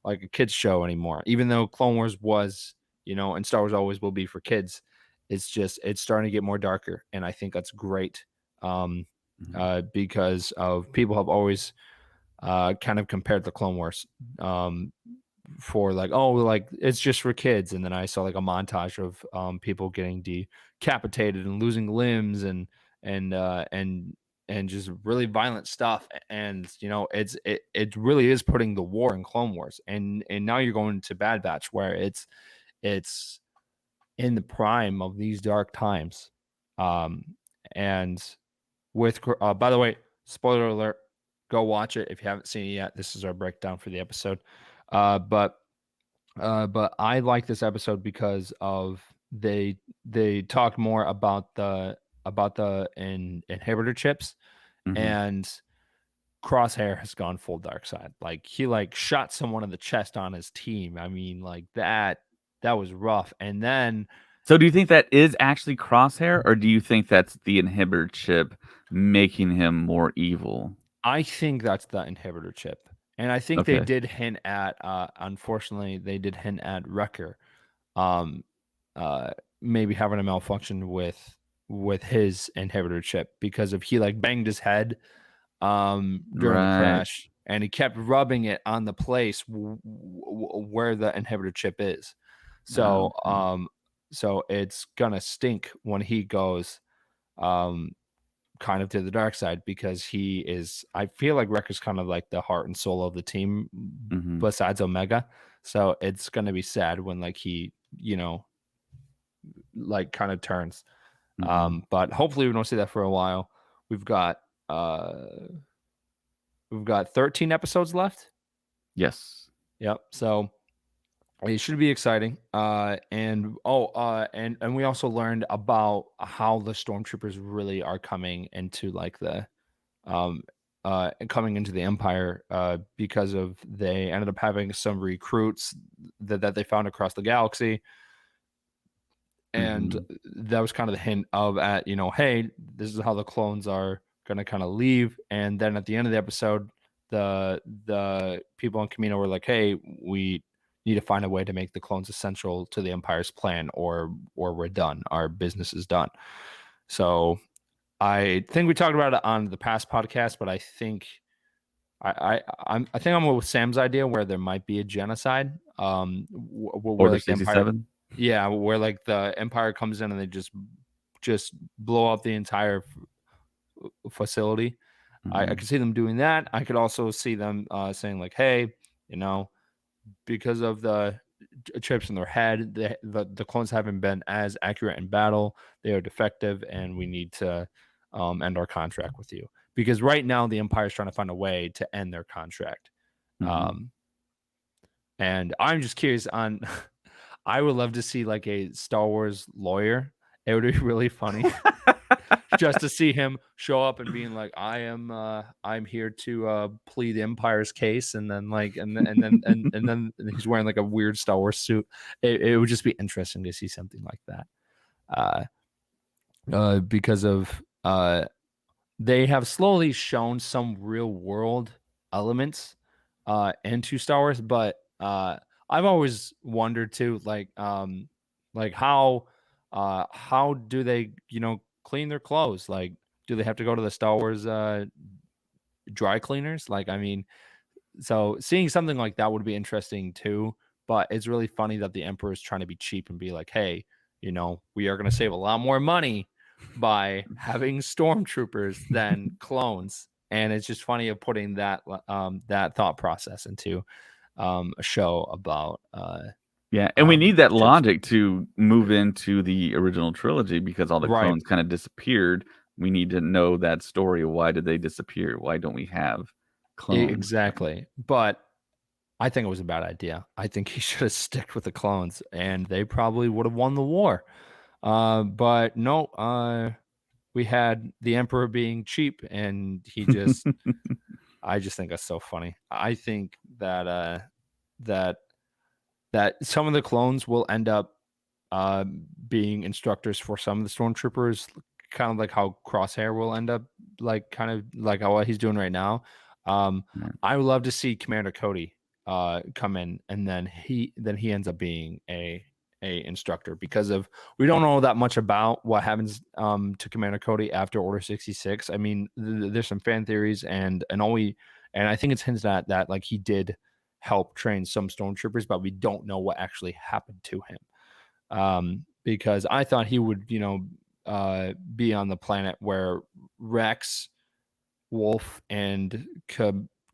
like a kids show anymore. Even though Clone Wars was, you know, and Star Wars always will be for kids, it's starting to get more darker, and I think that's great. Because of people have always kind of compared the Clone Wars for like, oh, like it's just for kids, and then I saw like a montage of people getting decapitated and losing limbs and uh and and just really violent stuff. And you know, it really is putting the war in Clone Wars, and now you're going to Bad Batch where it's in the prime of these dark times. And with by the way, spoiler alert, go watch it if you haven't seen it yet. This is our breakdown for the episode. But I like this episode because of they talk more about the inhibitor chips,
Mhm.
and Crosshair has gone full dark side. Like he like shot someone in the chest on his team. I mean, like that was rough. And then
So do you think that is actually Crosshair, or do you think that's the inhibitor chip making him more evil?
I think that's the inhibitor chip. And I think they
Okay.
did hint at unfortunately they did hint at Wrecker um maybe having a malfunction with his inhibitor chip, because of he like banged his head during the
Right.
crash, and he kept rubbing it on the place where the inhibitor chip is.
Oh,
So
okay.
so it's gonna stink when he goes um kind of to the dark side, because he is, I feel like Wrecker's kind of like the heart and soul of the team
Mhm.
besides Omega. So it's gonna be sad when like he, you know, like kind of turns.
Mhm.
But hopefully we don't see that for a while. We've got uh 13 episodes left.
Yes.
Yep. So it should be exciting. And we also learned about how the stormtroopers really are coming into like the um coming into the Empire, because of they ended up having some recruits that they found across the galaxy. And
Mhm.
that was kind of the hint of, at, you know, hey, this is how the clones are going to kind of leave. And then at the end of the episode, the people in Camino were like, hey, we need to find a way to make the clones essential to the Empire's plan, or we're done, our business is done. So I think we talked about it on the past podcast, but I think I think I'm with Sam's idea where there might be a genocide. Where
Order
like the Empire,
67.
yeah, where like the Empire comes in and they just blow up the entire facility. I
Hmm.
could see them doing that. I could also see them saying like, hey, you know, because of the chips in their head, the clones haven't been as accurate in battle. They are defective, and we need to end our contract with you. Because right now the Empire is trying to find a way to end their contract.
Hmm.
Um, and I'm just curious on. I would love to see like a Star Wars lawyer. It would be really funny just to see him show up and being like, I'm here to plead the Empire's case, and then like and then he's wearing like a weird Star Wars suit. It would just be interesting to see something like that. Because of they have slowly shown some real world elements into Star Wars, but I've always wondered too, like how do they, clean their clothes? Like, do they have to go to the Star Wars dry cleaners? Like, I mean, so seeing something like that would be interesting too. But it's really funny that the Emperor is trying to be cheap and be like, hey, we are going to save a lot more money by having stormtroopers than clones. And it's just funny of putting that thought process into a show about
Yeah, and we need that
ships.
logic to move into the original trilogy because all the
Right.
clones kind of disappeared. We need to know that story. Why did they disappear? Why don't we have clones?
Exactly. But I think it was a bad idea. I think he should have stuck with the clones, and they probably would have won the war. But no, we had the Emperor being cheap, and I just think that's so funny. I think that that some of the clones will end up uh, being instructors for some of the stormtroopers, kind of like how Crosshair will end up, like kind of like how what he's doing right now. Um,
Yeah.
I would love to see Commander Cody come in, and then he ends up being a instructor because of we don't know that much about what happens to Commander Cody after Order 66. I mean, there's some fan theories and I think it's hinted at that like he did help train some stormtroopers, but we don't know what actually happened to him. Because I thought he would, be on the planet where Rex, Wolf, and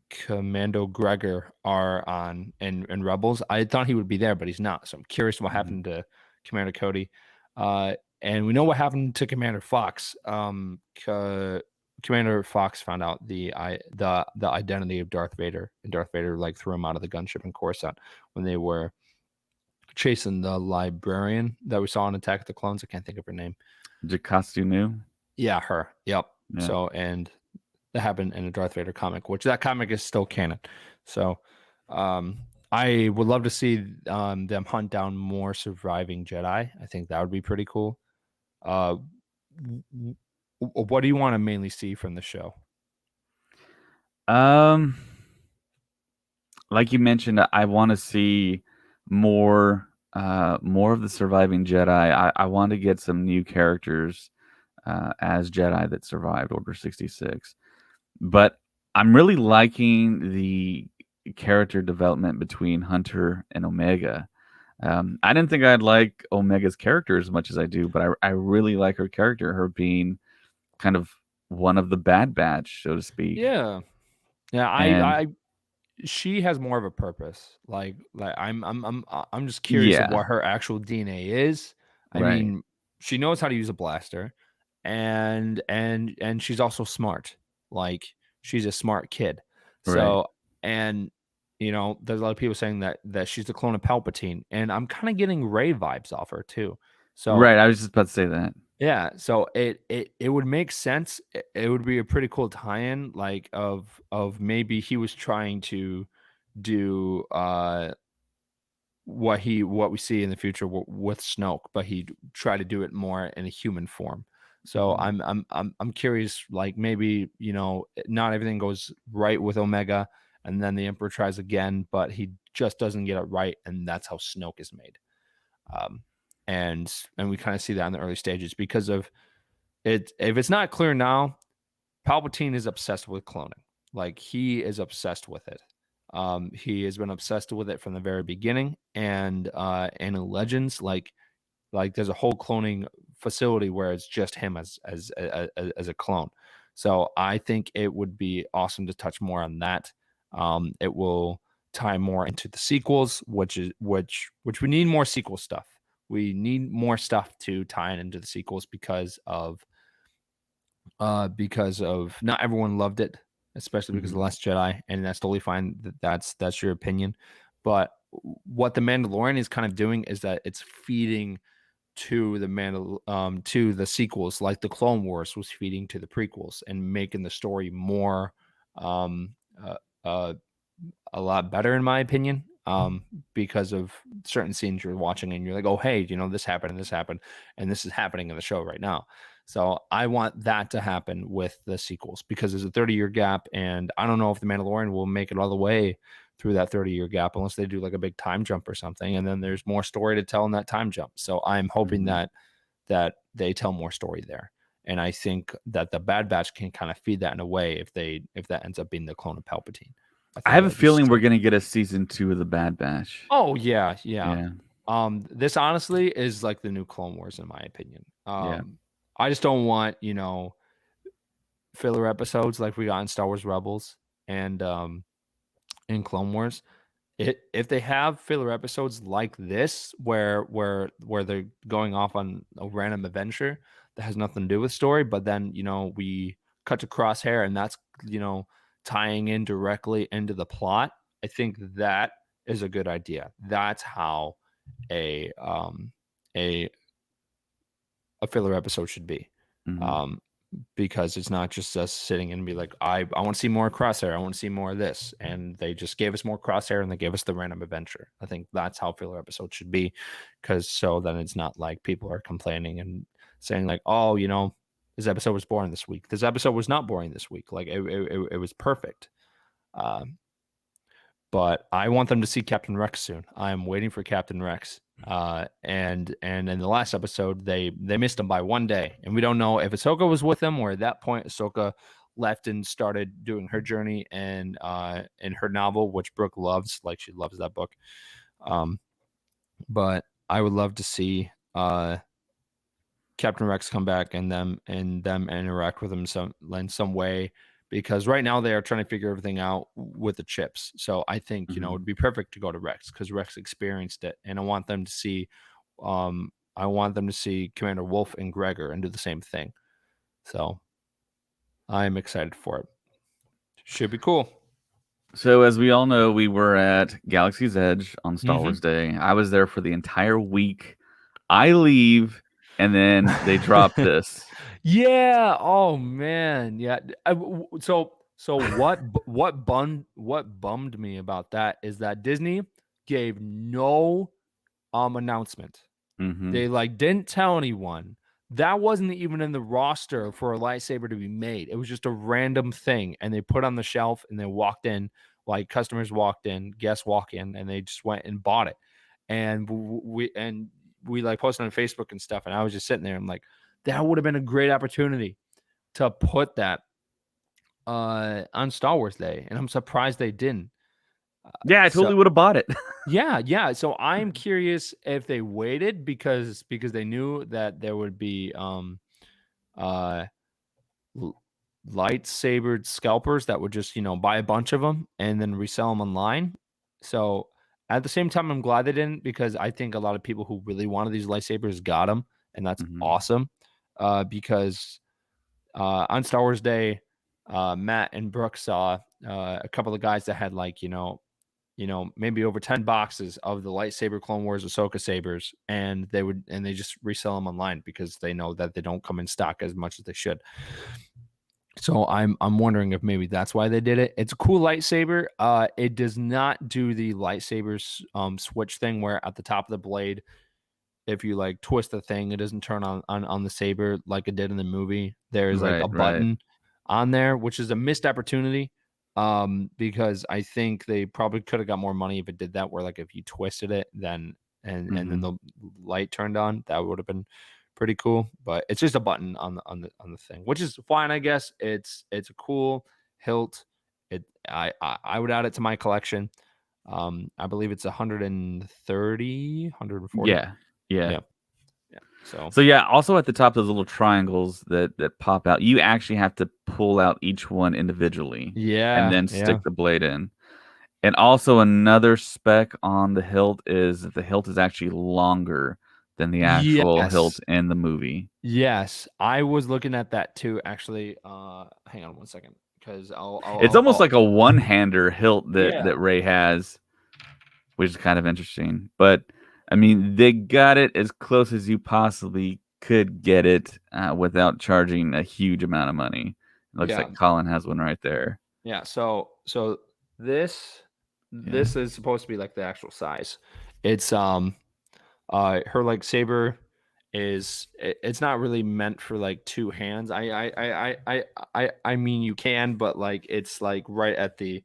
Commando Gregor are on and Rebels. I thought he would be there, but he's not. So I'm curious what
Mhm.
happened to Commander Cody. And we know what happened to Commander Fox. Commander Fox found out the identity of Darth Vader, and Darth Vader like threw him out of the gunship in Coruscant when they were chasing the librarian that we saw in Attack of the Clones. I can't think of her name.
Jakastu Nu.
Yeah, her. Yep.
Yeah.
So, and that happened in a Darth Vader comic, which that comic is still canon. So, I would love to see them hunt down more surviving Jedi. I think that would be pretty cool. Uh, what do you want to mainly see from the show?
Um, like you mentioned, I want to see more of the surviving Jedi. I want to get some new characters as Jedi that survived Order 66. But I'm really liking the character development between Hunter and Omega. I didn't think I'd like Omega's character as much as I do, but I really like her character, her being kind of one of the Bad Batch, so to speak.
Yeah, yeah.
And
She has more of a purpose. Like I'm just curious of
yeah,
what her actual DNA is. I
right,
mean, she knows how to use a blaster, and she's also smart. Like she's a smart kid.
right,
So and there's a lot of people saying that she's the clone of Palpatine, and I'm kind of getting Rey vibes off her too. So
right. I was just about to say that.
yeah, so it would make sense. It would be a pretty cool tie-in, like of maybe he was trying to do what we see in the future with Snoke, but he tried to do it more in a human form. So
Mhm.
I'm curious, like maybe not everything goes right with Omega, and then the Emperor tries again, but he just doesn't get it right, and that's how Snoke is made. Um, and we kind of see that in the early stages because of if it's not clear now, Palpatine is obsessed with cloning. Like, he is obsessed with it. He has been obsessed with it from the very beginning, and in Legends, like there's a whole cloning facility where it's just him as a clone. So I think it would be awesome to touch more on that. It will tie more into the sequels, which we need more sequel stuff. We need more stuff to tie into the sequels because of not everyone loved it, especially because of
Mhm.
The Last Jedi, and that's totally fine. That's your opinion. But what the Mandalorian is kind of doing is that it's feeding to to the sequels, like the Clone Wars was feeding to the prequels and making the story more um uh, uh a lot better, in my opinion, because of certain scenes you're watching and you're like, oh, hey, this happened and this happened, and this is happening in the show right now. So I want that to happen with the sequels because there's a 30-year gap, and I don't know if the Mandalorian will make it all the way through that 30-year gap unless they do like a big time jump or something, and then there's more story to tell in that time jump. So I'm hoping
Mhm.
that they tell more story there. And I think that the Bad Batch can kind of feed that in a way if that ends up being the clone of Palpatine. I
I
think
have
that
a
would be
feeling we're
sick.
gonna get a season 2 of the Bad Batch.
Oh yeah, yeah.
Yeah,
This honestly is like the new Clone Wars in my opinion.
yeah.
I just don't want, filler episodes like we got in Star Wars Rebels and in Clone Wars. If they have filler episodes like this where they're going off on a random adventure that has nothing to do with story, but then we cut to Crosshair and that's tying in directly into the plot, I think that is a good idea. That's how a a a filler episode should be.
Mhm.
Um, because it's not just us sitting and be like, I want to see more Crosshair. I want to see more of this. And they just gave us more Crosshair and they gave us the random adventure. I think that's how filler episodes should be. Because so then it's not like people are complaining and saying, like, oh, this episode was boring this week. This episode was not boring this week. Like, it was perfect. Um, but I want them to see Captain Rex soon. I'm waiting for Captain Rex. And in the last episode, they missed him by one day, and we don't know if Ahsoka was with him or at that point Ahsoka left and started doing her journey and in her novel, which Brooke loves, like she loves that book. Um, but I would love to see Captain Rex come back and them interact with him in some way, because right now they are trying to figure everything out with the chips. So I think
Mhm.
it'd be perfect to go to Rex because Rex experienced it, and I want them to see Commander Wolf and Gregor and do the same thing. So I'm excited for it. Should be cool.
So as we all know, we were at Galaxy's Edge on Star
Mm-hmm.
Wars Day. I was there for the entire week. I leave, and then they drop this.
Yeah. Oh man. Yeah. So what bummed me about that is that Disney gave no announcement.
Mhm.
They like didn't tell anyone. That wasn't even in the roster for a lightsaber to be made. It was just a random thing, and they put on the shelf and they walked in. Like customers walked in, guests walk in, and they just went and bought it. And we like posted on Facebook and stuff. And I was just sitting there. I'm like, that would have been a great opportunity to put that on Star Wars Day, and I'm surprised they didn't.
Yeah, I
So
totally would have bought it.
yeah. So I'm curious if they waited because they knew that there would be uh l- lightsabered scalpers that would just buy a bunch of them and then resell them online. So at the same time, I'm glad they didn't because I think a lot of people who really wanted these lightsabers got them, and that's
Mhm.
awesome. Because on Star Wars Day, Matt and Brooke saw a couple of guys that had like maybe over 10 boxes of the lightsaber Clone Wars Ahsoka sabers, and they just resell them online because they know that they don't come in stock as much as they should. So I'm wondering if maybe that's why they did it. It's a cool lightsaber. It does not do the lightsabers switch thing where at the top of the blade, if you like twist the thing, it doesn't turn on the saber like it did in the movie. There's like a
Right, right.
button on there, which is a missed opportunity. Because I think they probably could have got more money if it did that, where like if you twisted it, then and then
Mhm.
the light turned on, that would have been pretty cool. But it's just a button on the thing, which is fine, I guess. It's a cool hilt. I would add it to my collection. I believe it's 130, 140.
Yeah, yeah.
Yeah, yeah. So
So yeah, also at the top, those little triangles that pop out, you actually have to pull out each one individually and
yeah,
then
yeah.
stick the blade in. And also another spec on the hilt is that the hilt is actually longer than the actual hilt
Yes.
in the movie.
Yes, I was looking at that too. Actually, hang on one second, because
It's almost
I'll
like a one-hander hilt that
yeah,
that Ray has, which is kind of interesting. But I mean, they got it as close as you possibly could get it without charging a huge amount of money. It looks
yeah,
like Colin has one right there.
yeah. So this
Yeah.
this is supposed to be like the actual size. It's her lightsaber it's not really meant for like two hands. I mean you can, but like it's like right at the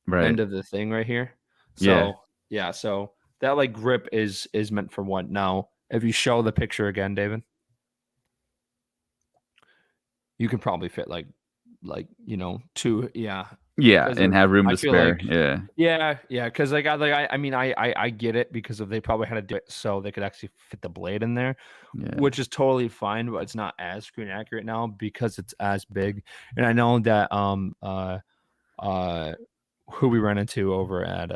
Right.
end of the thing right here.
Yeah.
So yeah, so that like grip is meant for one. Now, if you show the picture again, David, you can probably fit like two. Yeah,
Yeah,
because
and have room
I
to
feel
spare.
like
Yeah.
yeah, because I mean I get it because of they probably had to do it so they could actually fit the blade in there,
Yeah.
which is totally fine, but it's not as screen accurate now because it's as big. And I know that uh who we ran into over at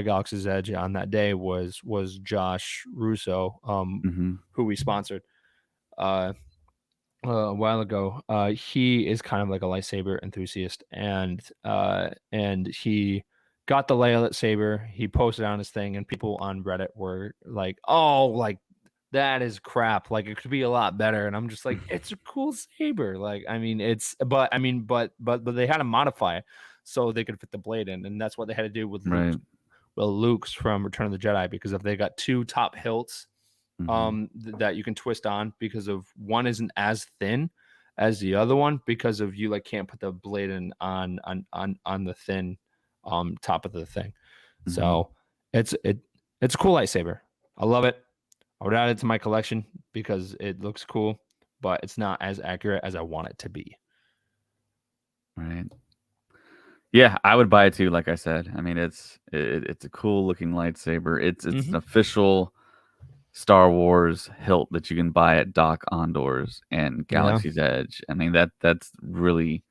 Galaxy's Edge on that day was Josh Russo,
Mhm.
who we sponsored uh, a while ago. He is kind of like a lightsaber enthusiast, and he got the Leia lightsaber. He posted on his thing, and people on Reddit were like, "Oh, like that is crap. Like it could be a lot better." And I'm just like, "It's a cool saber." Like I mean, but I mean, but they had to modify it so they could fit the blade in, and that's what they had to do with
Right.
Luke's from Return of the Jedi, because if they got two top hilts
Mhm.
that you can twist on, because of one isn't as thin as the other one, because of you like can't put the blade in on the thin top of the thing.
Mhm.
So it's a cool lightsaber. I love it. I would add it to my collection because it looks cool, but it's not as accurate as I want it to be.
Right. Yeah, I would buy it too. Like I said, I mean, it's a cool looking lightsaber. It's an
Hmm.
official Star Wars hilt that you can buy at Doc Ondor's and
Yeah.
Galaxy's Edge. I mean that's really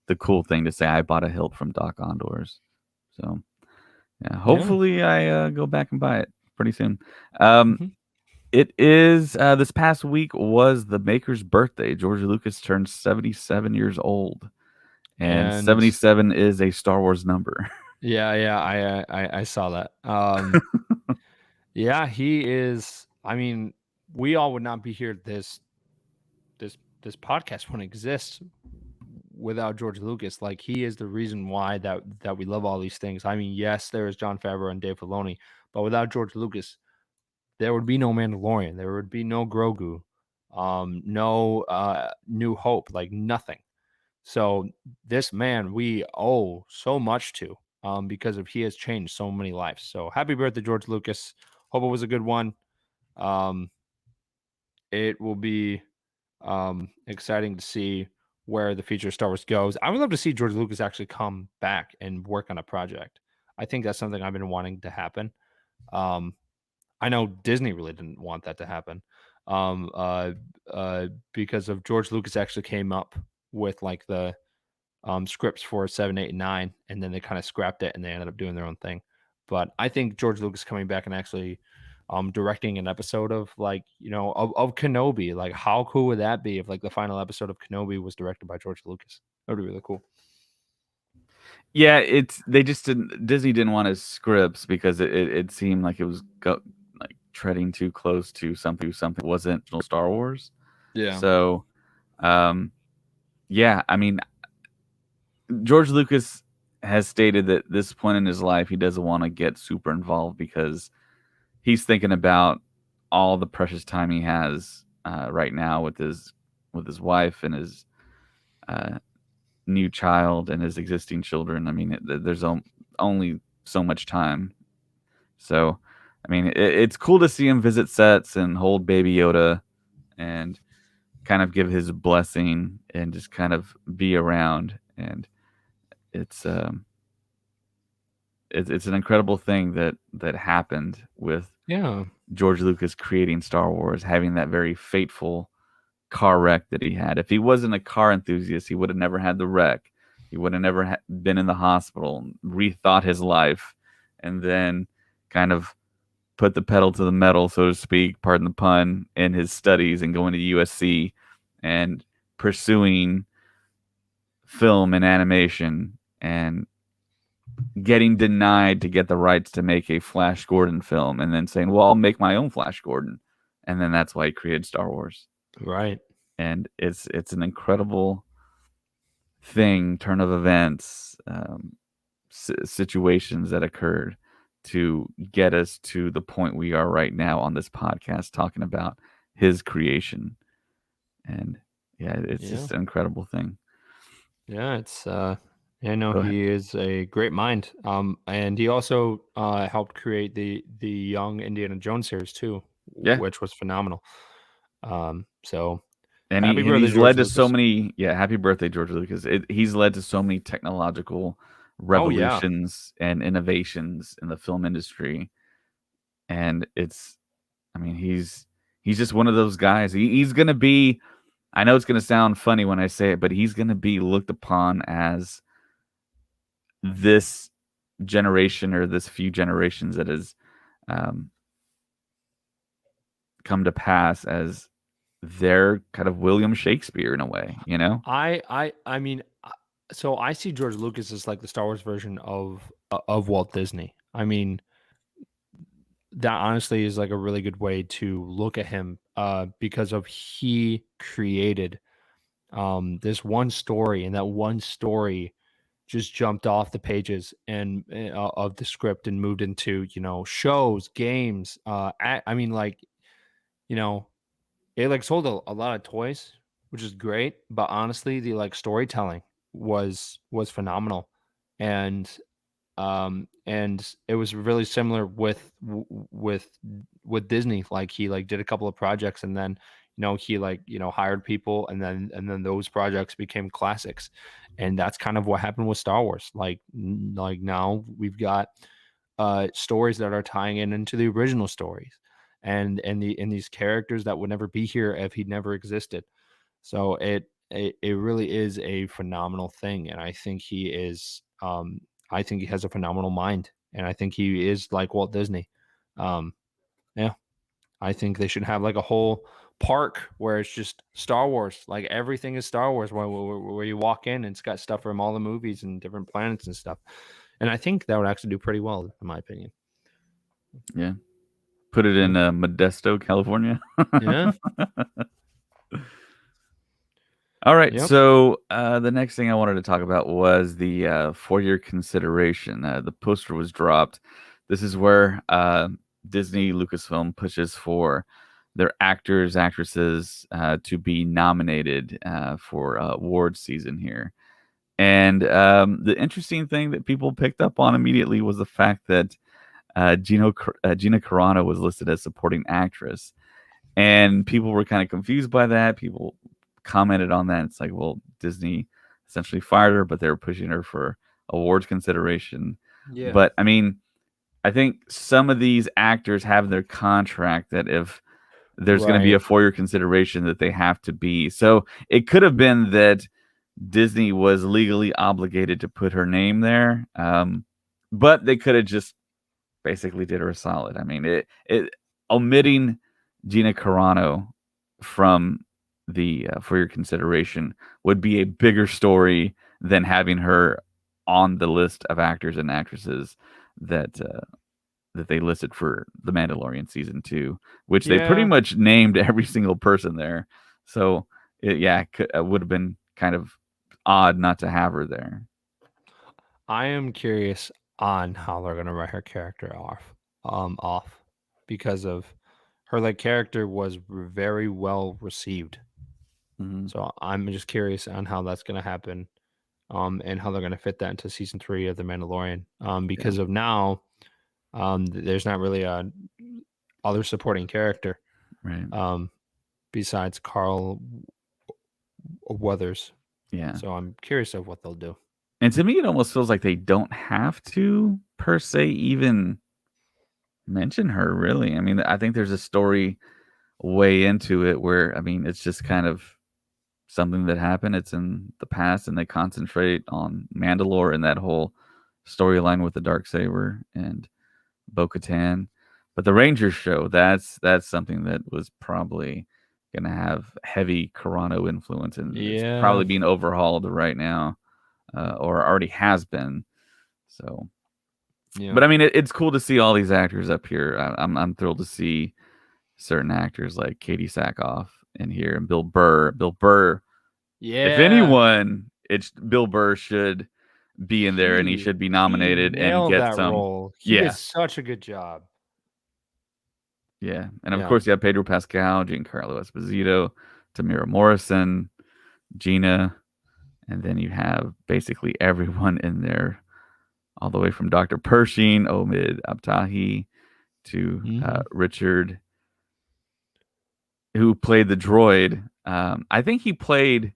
the cool thing to say. I bought a hilt from Doc Ondor's. So yeah,
Yeah.
hopefully I go back and buy it pretty soon. Um,
Hmm.
it is this past week was the maker's birthday. George Lucas turned 77 years old, and
And
77 is a Star Wars number.
yeah, I saw that. Yeah, he is. I mean, we all would not be here. This podcast wouldn't exist without George Lucas. Like he is the reason why that we love all these things. I mean, yes, there is John Favreau and Dave Filoni, but without George Lucas, there would be no Mandalorian. There would be no Grogu, no New Hope, like nothing. So this man we owe so much to, because of he has changed so many lives. So happy birthday, George Lucas. Hope it was a good one. Um, it will be exciting to see where the future of Star Wars goes. I would love to see George Lucas actually come back and work on a project. I think that's something I've been wanting to happen. Um, I know Disney really didn't want that to happen, um, uh, because of George Lucas actually came up with like the scripts for 7, 8, and 9, and then they kind of scrapped it and they ended up doing their own thing. But I think George Lucas coming back and actually directing an episode of like of Kenobi, like how cool would that be if like the final episode of Kenobi was directed by George Lucas? That would be really cool.
Yeah, it's they just didn't Disney didn't want his scripts because it seemed like it was like treading too close to something that wasn't original Star Wars.
Yeah.
So, um, yeah, I mean, George Lucas has stated that this point in his life he doesn't want to get super involved because he's thinking about all the precious time he has right now with his wife and his uh, new child and his existing children. I mean, there's only so much time. So, I mean, it's cool to see him visit sets and hold Baby Yoda and kind of give his blessing and just kind of be around. And it's um it's an incredible thing that happened with
Yeah.
George Lucas creating Star Wars, having that very fateful car wreck that he had. If he wasn't a car enthusiast, he would have never had the wreck. He would have never been in the hospital, rethought his life, and then kind of put the pedal to the metal, so to speak, pardon the pun, in his studies and going to USC and pursuing film and animation and getting denied to get the rights to make a Flash Gordon film and then saying, well, I'll make my own Flash Gordon. And then that's why he created Star Wars.
Right.
And it's an incredible thing, turn of events, situations that occurred to get us to the point we are right now on this podcast talking about his creation. And yeah, it's
Yeah.
just an incredible thing.
Yeah, it's I know
Go ahead.
he is a great mind. And he also helped create the Young Indiana Jones series too,
Yeah.
which was phenomenal. So
And
happy birthday,
he's
George
led to so
Lucas.
many, yeah, happy birthday, George Lucas. He's led to so many technological
Oh yeah.
revolutions and innovations in the film industry. And I mean, he's just one of those guys. He's gonna be, I know it's gonna sound funny when I say it, but he's gonna be looked upon as this generation or this few generations that has um, come to pass as their kind of William Shakespeare in a way, you know?
I mean, so I see George Lucas as like the Star Wars version of Walt Disney. I mean, that honestly is like a really good way to look at him because of he created this one story, and that one story just jumped off the pages and of the script and moved into, you know, shows, games, I mean, like, you know, it like sold a lot of toys, which is great, but honestly the like storytelling was phenomenal. And and it was really similar with with Disney. Like he like did a couple of projects, and then, you know, he like, you know, hired people, and then those projects became classics. And that's kind of what happened with Star Wars. Like like now we've got stories that are tying in into the original stories, and these characters that would never be here if he never existed. So it really is a phenomenal thing, and I think he is I think he has a phenomenal mind, and I think he is like Walt Disney. Um, yeah, I think they should have like a whole park where it's just Star Wars. Like everything is Star Wars, where you walk in and it's got stuff from all the movies and different planets and stuff. And I think that would actually do pretty well, in my opinion.
Yeah. Put it
Yeah.
in Modesto, California.
Yeah.
All right.
Yep.
So the next thing I wanted to talk about was the for your consideration. The poster was dropped. This is where Disney Lucasfilm pushes for their actors, actresses to be nominated for award season here. And the interesting thing that people picked up on immediately was the fact that Gina Carano was listed as supporting actress, and people were kind of confused by that. People commented on that. It's like, well, Disney essentially fired her, but they were pushing her for awards consideration.
Yeah.
But I mean, I think some of these actors have their contract that if there's going to be
Right.
a 4-year consideration that they have to be. So it could have been that Disney was legally obligated to put her name there, but they could have just basically did her a solid. I mean, it omitting Gina Carano from the for your consideration would be a bigger story than having her on the list of actors and actresses that that they listed for The Mandalorian season 2, which they pretty
Yeah.
much named every single person there. So it would have been kind of odd not to have her there.
I am curious on how they're gonna write her character off because of her like character was very well received.
Mm-hmm.
So I'm just curious on how that's gonna happen, and how they're gonna fit that into season 3 of The Mandalorian.
Yeah.
Because of now, there's not really a other supporting character.
Right.
Um, besides Carl Weathers.
Yeah.
So I'm curious of what they'll do.
And to me, it almost feels like they don't have to, per se, even mention her, really. I mean, I think there's a story way into it where, I mean, it's just kind of something that happened. It's in the past, and they concentrate on Mandalore and that whole storyline with the Darksaber and Bo-Katan. But the Rangers show, that's something that was probably going to have heavy Carano influence, and it's
Yeah.
probably being overhauled right now, or already has been. So,
Yeah.
but I mean, it's cool to see all these actors up here. I'm thrilled to see certain actors like Katie Sackhoff in here and Bill Burr. Bill Burr, if
Yeah.
anyone, it's Bill Burr should be in there, and he should be
He
nominated and
nailed
get
that
some.
role. He
Yeah,
did such a good job.
yeah, and of
Yeah.
course you have Pedro Pascal, Giancarlo Esposito, Tamira Morrison, Gina, and then you have basically everyone in there, all the way from Dr. Pershing, Omid Abtahi, to Richard, who played the droid. I think he played.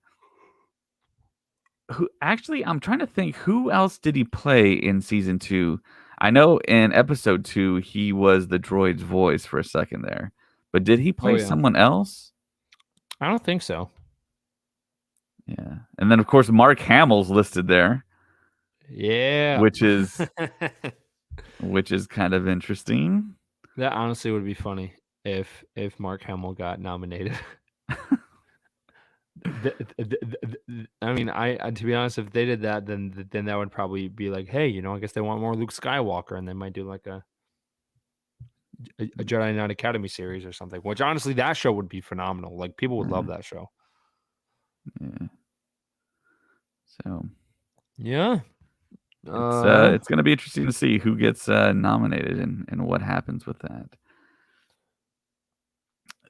Who actually? I'm trying to think. Who else did he play in season 2? I know in episode 2 he was the droid's voice for a second there, but did he play someone else?
I don't think so.
Yeah, and then of course Mark Hamill's listed there.
Yeah.
which is kind of interesting.
That honestly would be funny if Mark Hamill got nominated. I mean, I to be honest, if they did that, then that would probably be like, hey, I guess they want more Luke Skywalker, and they might do like a Jedi Knight Academy series or something. Which honestly, that show would be phenomenal. Like people would love that show.
Yeah. So
yeah,
it's going to be interesting to see who gets nominated and what happens with that.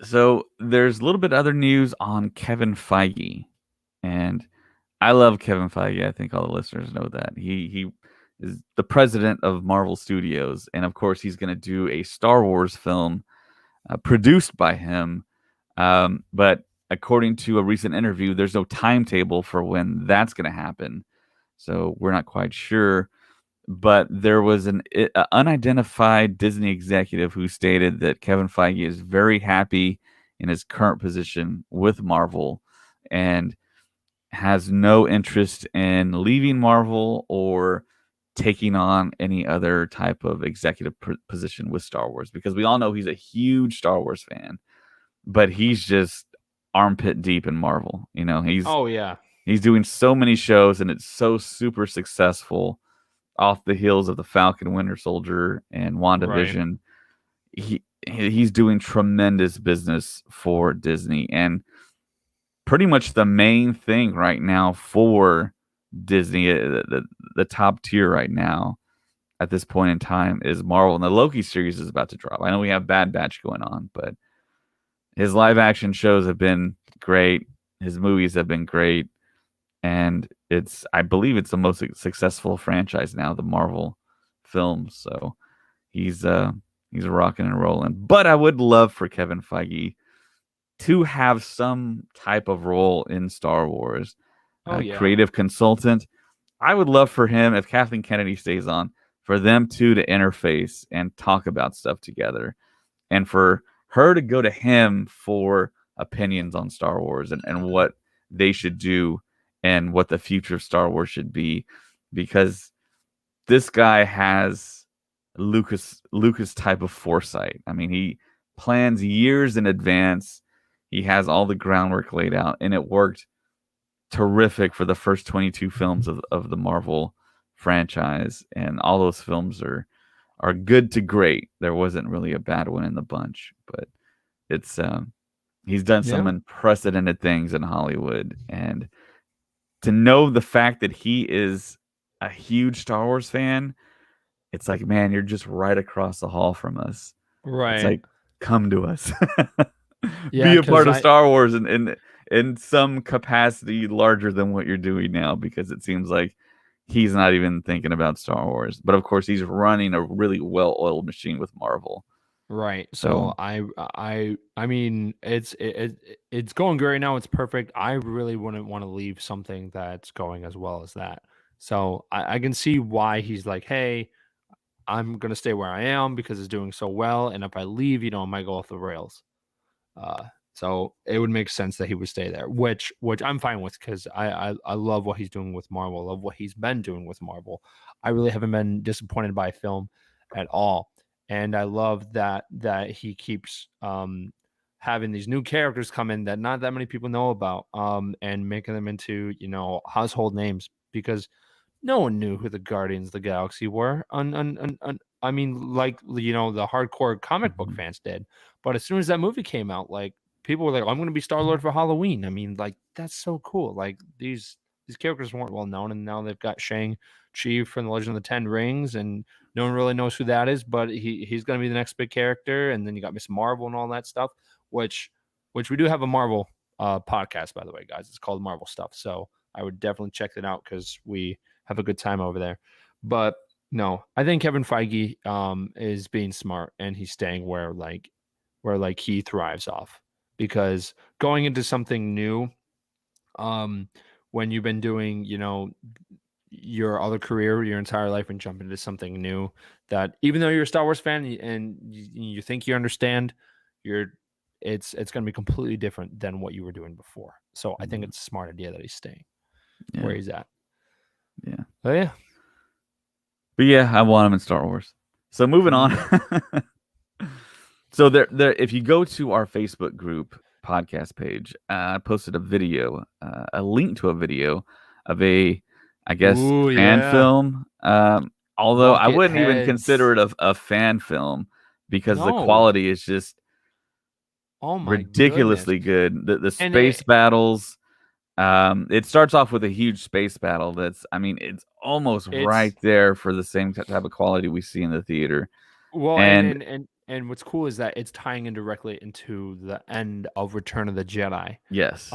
So there's a little bit other news on Kevin Feige, and I love Kevin Feige. I think all the listeners know that he is the president of Marvel Studios, and of course he's going to do a Star Wars film produced by him. But according to a recent interview, there's no timetable for when that's going to happen, so we're not quite sure. But there was an unidentified Disney executive who stated that Kevin Feige is very happy in his current position with Marvel and has no interest in leaving Marvel or taking on any other type of executive position with Star Wars, because we all know he's a huge Star Wars fan, but he's just armpit deep in Marvel. He's doing so many shows and it's so super successful off the heels of the Falcon Winter Soldier and WandaVision. Right. He's doing tremendous business for Disney, and pretty much the main thing right now for Disney, the top tier right now at this point in time is Marvel, and the Loki series is about to drop. I know we have Bad Batch going on, but his live action shows have been great. His movies have been great, and I believe it's the most successful franchise now, the Marvel films. So he's rocking and rolling. But I would love for Kevin Feige to have some type of role in Star Wars. Creative consultant. I would love for him, if Kathleen Kennedy stays on, for them two to interface and talk about stuff together, and for her to go to him for opinions on Star Wars and what they should do and what the future of Star Wars should be, because this guy has Lucas type of foresight. I mean, he plans years in advance. He has all the groundwork laid out, and it worked terrific for the first 22 films of the Marvel franchise, and all those films are good to great. There wasn't really a bad one in the bunch, but it's he's done some unprecedented things in Hollywood, and to know the fact that he is a huge Star Wars fan, it's like, man, you're just right across the hall from us.
Right.
It's like, come to us. Be a part of Star Wars in some capacity larger than what you're doing now, because it seems like he's not even thinking about Star Wars. But of course, he's running a really well-oiled machine with Marvel.
Right. So
So
I mean, it's going great now. It's perfect. I really wouldn't want to leave something that's going as well as that. So I can see why he's like, hey, I'm gonna stay where I am because it's doing so well, and if I leave, I might go off the rails. Uh, so it would make sense that he would stay there, which I'm fine with because I love what he's doing with Marvel. I love what he's been doing with Marvel. I really haven't been disappointed by a film at all, and I love that he keeps having these new characters come in that not that many people know about, and making them into household names because no one knew who the Guardians of the Galaxy were. I mean, like the hardcore comic book
mhm,
fans did, but as soon as that movie came out, like people were like, "I'm going to be Star Lord for Halloween." I mean, like that's so cool. Like these characters weren't well known, and now they've got Shang-Chi from the Legend of the Ten Rings, and no one really knows who that is, but he's going to be the next big character. And then you got Miss Marvel and all that stuff, which we do have a Marvel podcast, by the way, guys. It's called Marvel Stuff, so I would definitely check it out because we have a good time over there. But no, I think Kevin Feige is being smart and he's staying where he thrives off because going into something new um when you've been doing your other career your entire life and jump into something new that even though you're a Star Wars fan and you think you understand you're it's going to be completely different than what you were doing before. So I think
mhm,
it's a smart idea that he's staying where
yeah,
he's at.
yeah.
Oh yeah.
But yeah, I want him in Star Wars. So moving on.
Mhm.
So there. If you go to our Facebook group podcast page, I posted a video, a link to a video of I guess,
Ooh,
fan
yeah.
film. Although I wouldn't even consider
Bucketheads.
it a fan film because the
No.
quality is just
Oh my goodness.
ridiculously good. The
And
space battles. It starts off with a huge space battle. I mean, it's almost right
it's
there for the same type of quality we see in the theater.
well,
And
and what's cool is that it's tying in directly into the end of Return of the Jedi,
yes,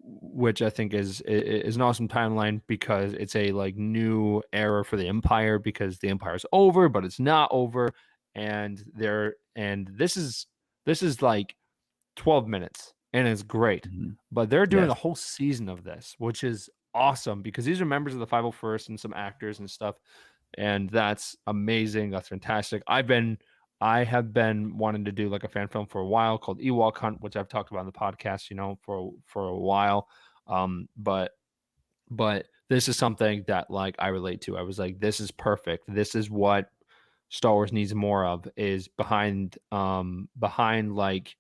which I think is an awesome timeline because it's a like new era for the Empire because the Empire is over, but it's not over, and this is like 12 minutes and it's great.
mhm,
But they're doing
yes,
a whole season of this, which is awesome because these are members of the 501st and some actors and stuff. And that's amazing. That's fantastic. I have been wanting to do like a fan film for a while called Ewok Hunt, which I've talked about on the podcast, for a while. But this is something that like I relate to. I was like, this is perfect. This is what Star Wars needs more of is behind like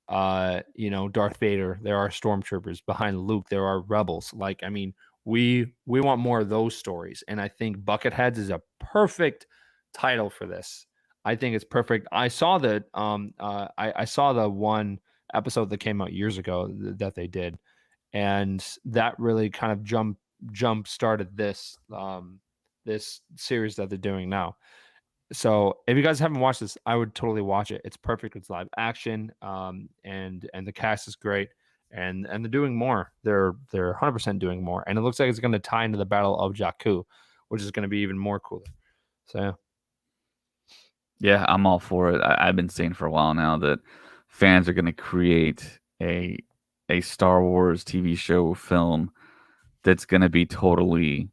Darth Vader, there are stormtroopers. Behind Luke, there are rebels. Like, I mean, we want more of those stories. And I think Bucketheads is a perfect title for this. I think it's perfect. I saw I saw the one episode that came out years ago that they did, and that really kind of jump started this series that they're doing now. So if you guys haven't watched this, I would totally watch it. It's perfect. It's live action, and the cast is great, and they're doing more. They're 100% doing more, and it looks like it's going to tie into the Battle of Jakku, which is going to be even more cooler. So
yeah, I'm all for it. I've been saying for a while now that fans are going to create a Star Wars TV show film that's going to be totally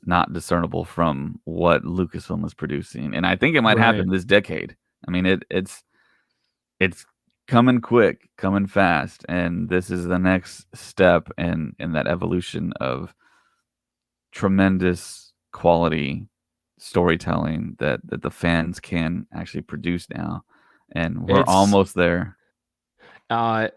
not discernible from what Lucasfilm is producing, and I think it might
right,
happen this decade. I mean, it's coming quick, coming fast, and this is the next step in that evolution of tremendous quality storytelling that the fans can actually produce now, and we're
it's
almost there.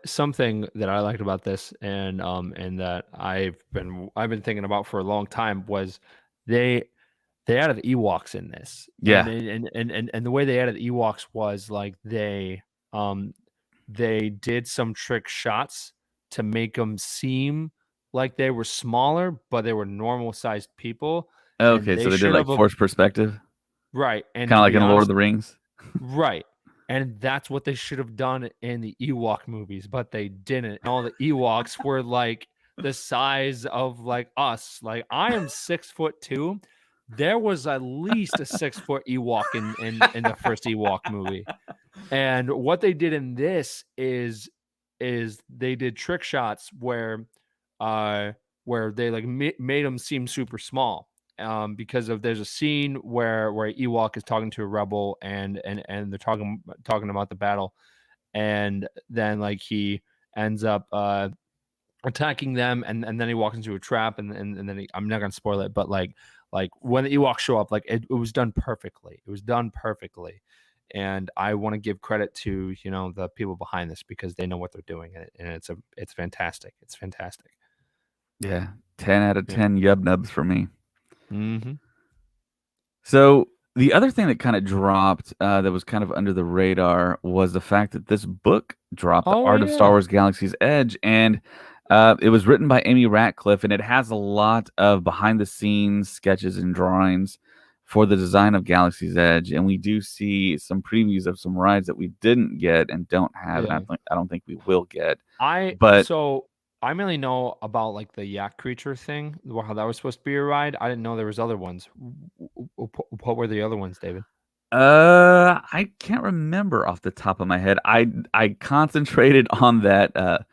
something that I liked about this, and that I've been thinking about for a long time was they they added Ewoks in this, and
Yeah.
the way they added Ewoks was like um they did some trick shots to make them seem like they were smaller, but they were normal sized people, and
Okay,
they
so they did
should
like
have
forced perspective,
right. And
kind of
to
like
be
in Lord of
honest,
the Rings.
right. And that's what they should have done in the Ewok movies, but they didn't. And all the Ewoks were like the size of like us. Like I am 6'2". there was at least a 6-foot Ewok in the first Ewok movie. And what they did in this is they did trick shots where they like made them seem super small. Because of there's a scene where Ewok is talking to a rebel and they're talking about the battle, and then like he ends up attacking them, and then he walks into a trap, and then I'm not gonna spoil it, but like when the Ewoks show up, like it was done perfectly. It was done perfectly, and I want to give credit to the people behind this because they know what they're doing, and it's fantastic. It's fantastic.
Yeah, 10 out of
Yeah.
10 yub nubs for me.
Mm-hmm.
So the other thing that kind of dropped that was kind of under the radar was the fact that this book dropped, The
Oh
Art of Star
yeah.
Wars Galaxy's Edge, and it was written by Amy Ratcliffe, and it has a lot of behind the scenes sketches and drawings for the design of Galaxy's Edge, and we do see some previews of some rides that we didn't get and don't have, and
Yeah.
I don't think we will get.
I
But
so I mainly know about like the yak creature thing, how that was supposed to be a ride. I didn't know there was other ones. What were the other ones, David?
I can't remember off the top of my head. I concentrated on that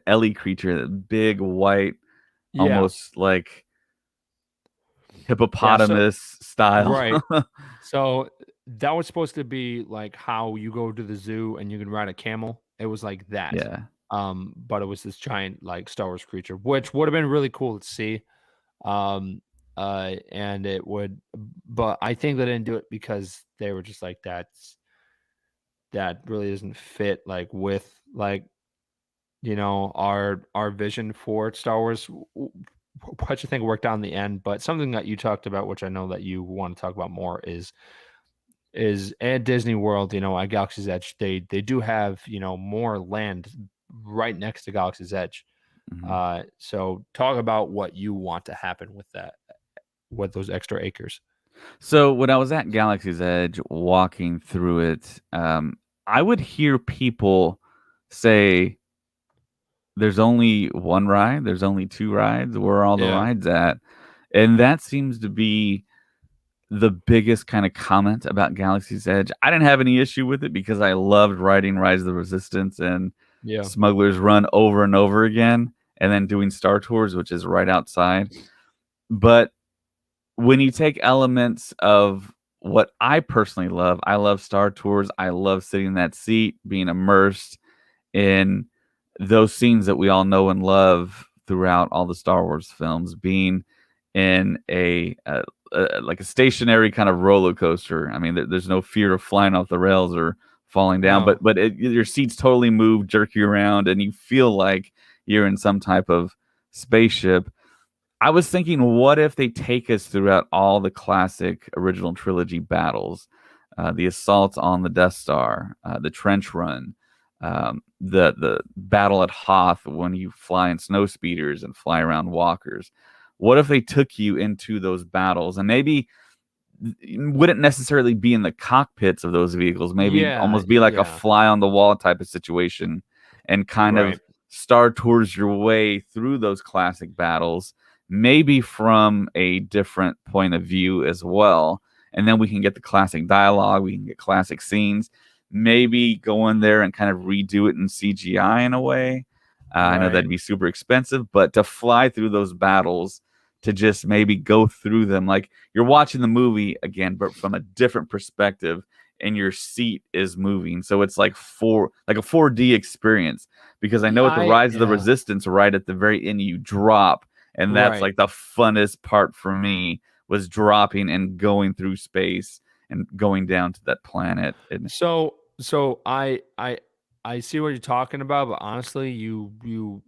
Ellie creature, that big white,
Yeah.
almost like
Yeah. So
hippopotamus style.
right. So that was supposed to be like how you go to the zoo and you can ride a camel. It was like that.
Yeah.
But it was this giant like Star Wars creature, which would have been really cool to see. Um, and it would, but I think they didn't do it because they were just like that really doesn't fit like with like our vision for Star Wars. What you think worked out in the end, but something that you talked about, which I know that you want to talk about more, is at Disney World, at Galaxy's Edge, they do have more land right next to Galaxy's Edge.
Mhm.
So talk about what you want to happen with that, with those extra acres.
So when I was at Galaxy's Edge walking through it, I would hear people say, "There's only one ride. There's only two rides. Where are all the
Yeah.
rides at?" And that seems to be the biggest kind of comment about Galaxy's Edge. I didn't have any issue with it because I loved riding Rise of the Resistance and
Yeah.
Smuggler's Run over and over again, and then doing Star Tours, which is right outside. But when you take elements of what I personally love, I love Star Tours. I love sitting in that seat, being immersed in those scenes that we all know and love throughout all the Star Wars films, being in like a stationary kind of roller coaster. I mean, there's no fear of flying off the rails or falling down,
No.
but your seats totally move, jerk you around, and you feel like you're in some type of spaceship. I was thinking, what if they take us throughout all the classic original trilogy battles, the assault on the Death Star, the trench run, the battle at Hoth when you fly in snow speeders and fly around walkers. What if they took you into those battles and maybe wouldn't necessarily be in the cockpits of those vehicles, maybe
Yeah.
almost be like a
Yeah.
fly on the wall type of situation and kind
Right.
of Star Tours your way through those classic battles, maybe from a different point of view as well. And then we can get the classic dialogue, we can get classic scenes, maybe go in there and kind of redo it in CGI in a way. I know
Right.
that'd be super expensive, but to fly through those battles, to just maybe go through them like you're watching the movie again, but from a different perspective, and your seat is moving. So it's like a 4D experience. Because I know at the Rise of the
Yeah.
Resistance, right at the very end, you drop, and that's
Right.
like the funnest part for me was dropping and going through space and going down to that planet. And
So I see what you're talking about, but honestly, you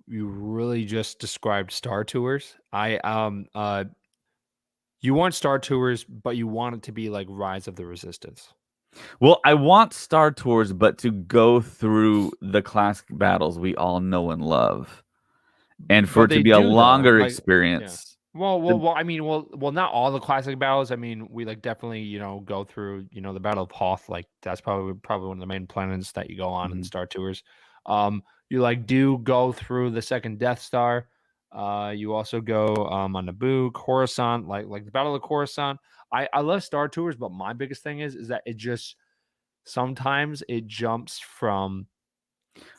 really just described Star Tours. You want Star Tours, but you want it to be like Rise of the Resistance.
well, I want Star Tours, but to go through the classic battles we all know and love, and for
But
it to
they
be a
do though,
longer
like yeah.
experience. To,
I mean, not all the classic battles. I mean, we like definitely, go through, the Battle of Hoth. Like that's probably one of the main planets that you go on in
Mhm.
Star Tours. You like do go through the second Death Star. You also go on Naboo, Coruscant, like the Battle of Coruscant. I love Star Tours, but my biggest thing is that it just sometimes it jumps from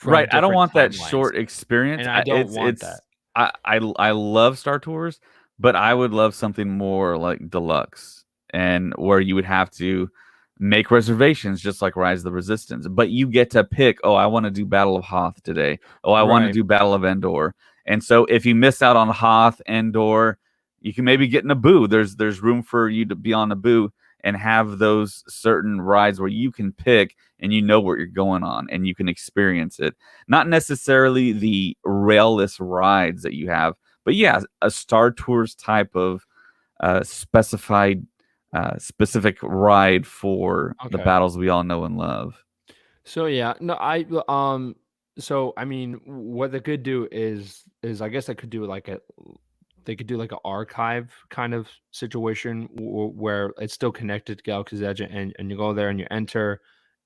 Right. I don't
different
want that
timelines,
short experience.
and I don't want
It's
that.
I love Star Tours, but I would love something more like deluxe and where you would have to make reservations just like Rise of the Resistance. But you get to pick, oh, I want to do Battle of Hoth today. Oh, I want to
Right.
do Battle of Endor. And so if you miss out on Hoth, Endor, you can maybe get Naboo. There's room for you to be on Naboo and have those certain rides where you can pick and you know what you're going on and you can experience it. Not necessarily the railless rides that you have, but yeah, a Star Tours type of specific ride for the
Okay.
battles we all know and love.
So yeah, no, so I mean, what they could do is I guess they could do like an archive kind of situation where it's still connected to Galaxy's Edge, and you go there and you enter,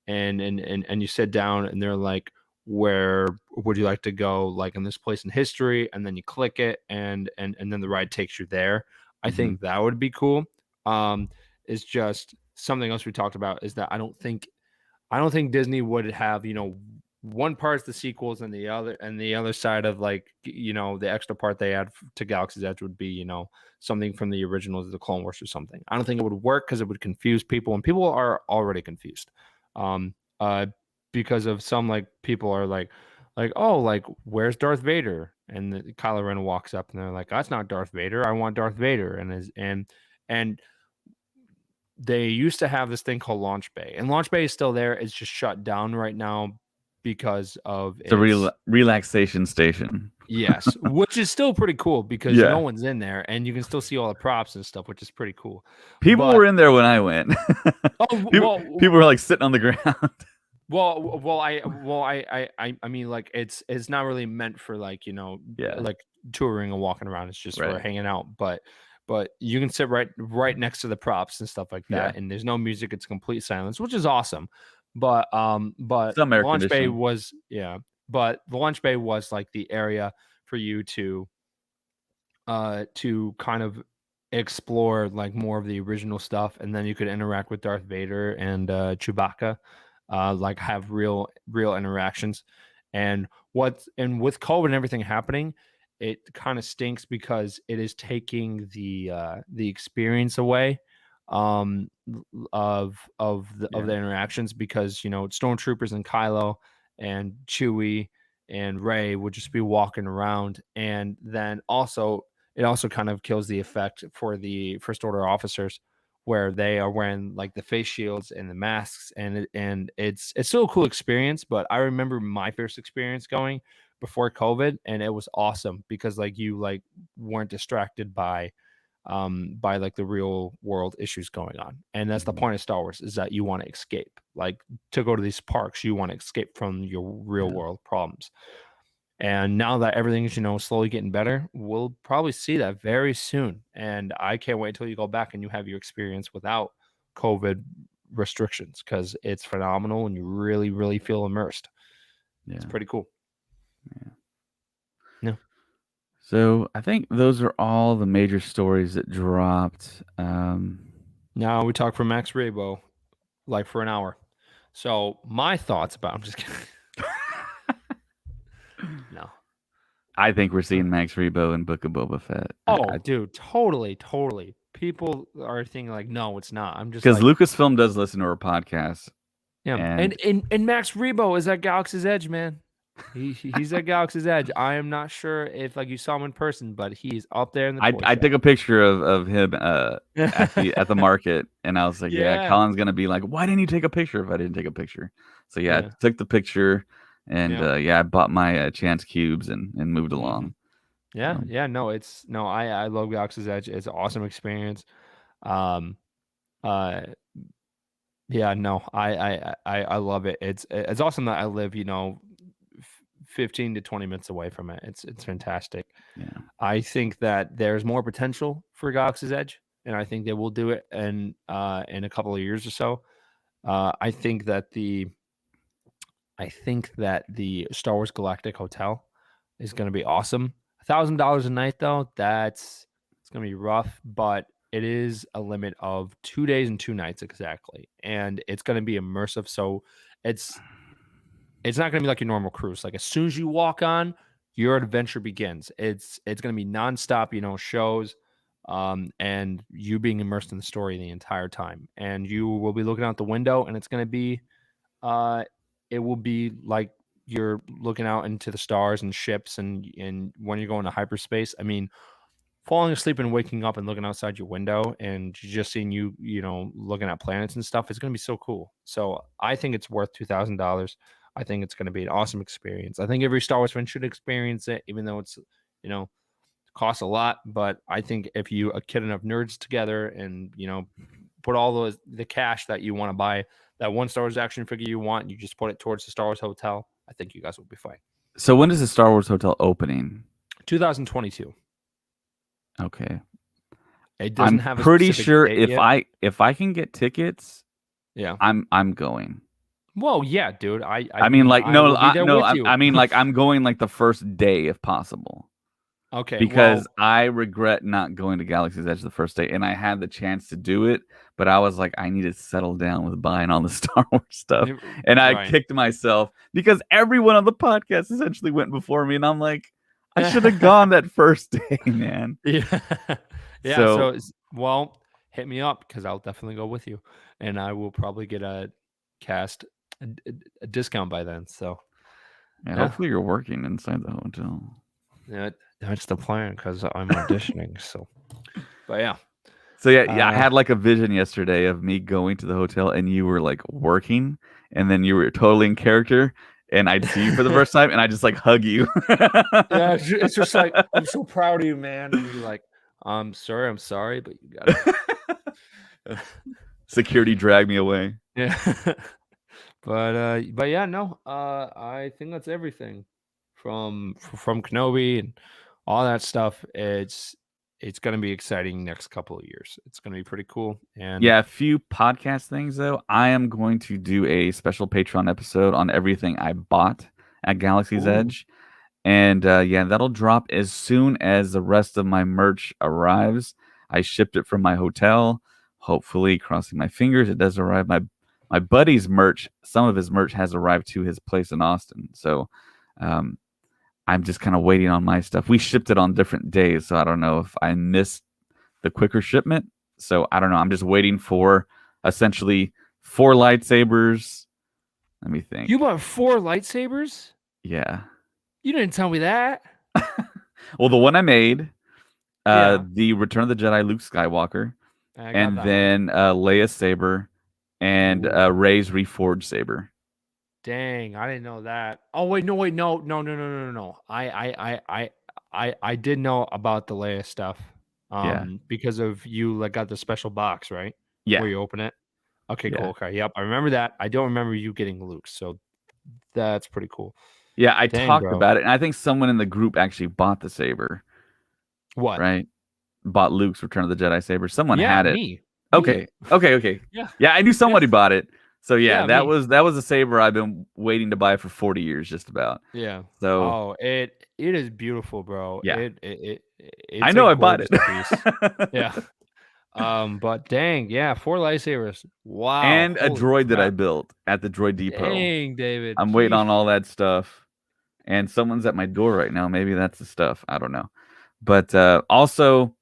and you sit down, and they're like, where would you like to go, like in this place in history, and then you click it, and then the ride takes you there. I
Mm-hmm.
think that would be cool. Um, is just something else we talked about is that I don't think Disney would have, one part's the sequels and the other side of like, the extra part they add to Galaxy's Edge would be, something from the originals of the Clone Wars or something. I don't think it would work because it would confuse people, and people are already confused. Um, because of some like people are like, oh, like where's Darth Vader? And Kylo Ren walks up and they're like, that's not Darth Vader. I want Darth Vader. And they used to have this thing called Launch Bay, and Launch Bay is still there. It's just shut down right now because of
It's a
its
relaxation station.
yes, which is still pretty cool because no
Yeah.
one's in there and you can still see all the props and stuff, which is pretty cool.
People
But
were in there when I went.
oh
people,
well,
people were like sitting on the ground.
I mean, like it's not really meant for like
Yeah.
like touring and walking around. It's just for
Right.
hanging out. But you can sit right next to the props and stuff like
Yeah.
that, and there's no music. It's complete silence, which is awesome. But
Some air
Launch Bay
conditioning.
was but the Launch Bay was like the area for you to kind of explore like more of the original stuff, and then you could interact with Darth Vader and Chewbacca, like have real interactions. And with COVID and everything happening, it kind of stinks because it is taking the experience away of the
Yeah.
interactions, because stormtroopers and Kylo and Chewie and Ray would just be walking around, and then also it also kind of kills the effect for the first order officers, where they are wearing like the face shields and the masks, and it's still a cool experience. But I remember my first experience going before COVID, and it was awesome because like you like weren't distracted by like the real world issues going on. And that's the
Mhm.
point of Star Wars, is that you want to escape. Like to go to these parks, you want to escape from your real
Yeah.
world problems. And now that everything's, slowly getting better, we'll probably see that very soon. And I can't wait until you go back and you have your experience without COVID restrictions, because it's phenomenal and you really, really feel immersed. It's
Yeah.
pretty cool.
Yeah.
Yeah.
So I think those are all the major stories that dropped.
Now we talk for Max Rebo like for an hour. So my thoughts about I'm just kidding. No.
I think we're
Uh,
seeing Max Rebo in Book of Boba Fett.
Oh, dude, totally, totally. People are thinking like, no, it's not. I'm just
Because
like,
Lucasfilm does listen to our podcast,
yeah. And
and
and Max Rebo is at Galaxy's Edge, man. He's at Galaxy's Edge. I am not sure if like you saw him in person, but he's up there in the toy
I
show.
took a picture of him at the market, and I was like, yeah,
Yeah,
Colin's gonna be like, why didn't you take a picture if I didn't take a picture? So yeah, I
yeah,
took the picture, and
yeah.
yeah, I bought my chance cubes and moved
Hmm.
along.
Yeah,
So,
yeah. No, it's no. I love Galaxy's Edge. It's an awesome experience. Um, uh, Yeah, no, I love it. It's awesome that I live, 15 to 20 minutes away from it. It's fantastic.
yeah,
I think that there's more potential for Galaxy's Edge, and I think they will do it in a couple of years or so. I think that the Star Wars Galactic Hotel is going to be awesome. I $1,000 a night though, it's gonna be rough, but it is a limit of 2 days and 2 nights exactly, and it's gonna be immersive. So it's it's not gonna be like your normal cruise. Like as soon as you walk on, your adventure begins. It's gonna be nonstop, shows, and you being immersed in the story the entire time. And you will be looking out the window, and it's gonna be, uh, it will be like you're looking out into the stars and ships, and when you're going to hyperspace. I mean, falling asleep and waking up and looking outside your window and just seeing looking at planets and stuff is going to be so cool. So I think it's worth $2,000. I think it's going to be an awesome experience. I think every Star Wars fan should experience it, even though it's, costs a lot. But I think if you kid enough nerds together and, put all the cash that you want to buy that one Star Wars action figure you want, you just put it towards the Star Wars hotel, I think you guys will be fine.
So when is the Star Wars hotel opening?
2022.
Okay.
It doesn't have a
pretty
specific
sure
date yet.
if I can get tickets,
Yeah.
I'm going.
Well, yeah, dude. I
mean, like, no,
will be there with you.
I mean, like, I'm going like the first day if possible.
Okay,
Because
well,
I regret not going to Galaxy's Edge the first day, and I had the chance to do it, but I was like, I need to settle down with buying all the Star Wars stuff, and I
right.
kicked myself because everyone on the podcast essentially went before me, and I'm like, I should have gone that first day, man.
Yeah, yeah.
So,
Well, hit me up because I'll definitely go with you, and I will probably get a discount by then. So,
man,
yeah,
hopefully you're working inside the hotel.
yeah, that's the plan because I'm auditioning. So, but yeah.
So yeah, I had like a vision yesterday of me going to the hotel and you were like working, and then you were totally in character, and I'd see you for the first time, and I just like hug you.
Yeah, it's just like, I'm so proud of you, man. And you're like, I'm sorry, but you got it.
Security dragged me away.
Yeah. But yeah, no. I think that's everything from Kenobi and all that stuff. It's gonna be exciting next couple of years. It's gonna be pretty cool. And
Yeah, a few podcast things though. I am going to do a special Patreon episode on everything I bought at Galaxy's
Ooh.
Edge. And yeah, that'll drop as soon as the rest of my merch arrives. I shipped it from my hotel. Hopefully, crossing my fingers, it does arrive. My buddy's merch, some of his merch has arrived to his place in Austin. So um, I'm just kind of waiting on my stuff. We shipped it on different days, so I don't know if I missed the quicker shipment. So I don't know. I'm just waiting for essentially 4 lightsabers. Let me think.
You bought 4 lightsabers?
Yeah.
You didn't tell me that.
Well, the one I made,
Yeah.
the Return of the Jedi Luke Skywalker,
I got
and
that
then Leia's saber, and
Ooh.
Rey's reforged saber.
Dang, I didn't know that. Oh wait, no. I did know about the Leia stuff.
Yeah.
Because of you like got the special box, right?
Yeah.
Where you open it. Okay,
Yeah.
cool. Okay. Yep. I remember that. I don't remember you getting Luke, so that's pretty cool.
Yeah, I
Dang,
talked
bro.
about it, and I think someone in the group actually bought the saber,
What?
right? Bought Luke's Return of the Jedi saber. Someone
Yeah,
had it.
me.
Okay.
Yeah.
Yeah, I knew somebody bought it. So yeah,
Yeah,
that
me.
was a saber I've been waiting to buy for 40 years, just about.
Yeah.
So
Oh, it is beautiful, bro.
yeah, I
It's a
know I bought it.
gorgeous piece. Yeah. But dang, yeah, 4 lightsabers. Wow.
And a
Holy
droid that I
crap.
built at the Droid Depot.
Dang, David.
I'm waiting
Jeez.
on all that stuff. And someone's at my door right now. Maybe that's the stuff. I don't know. But also,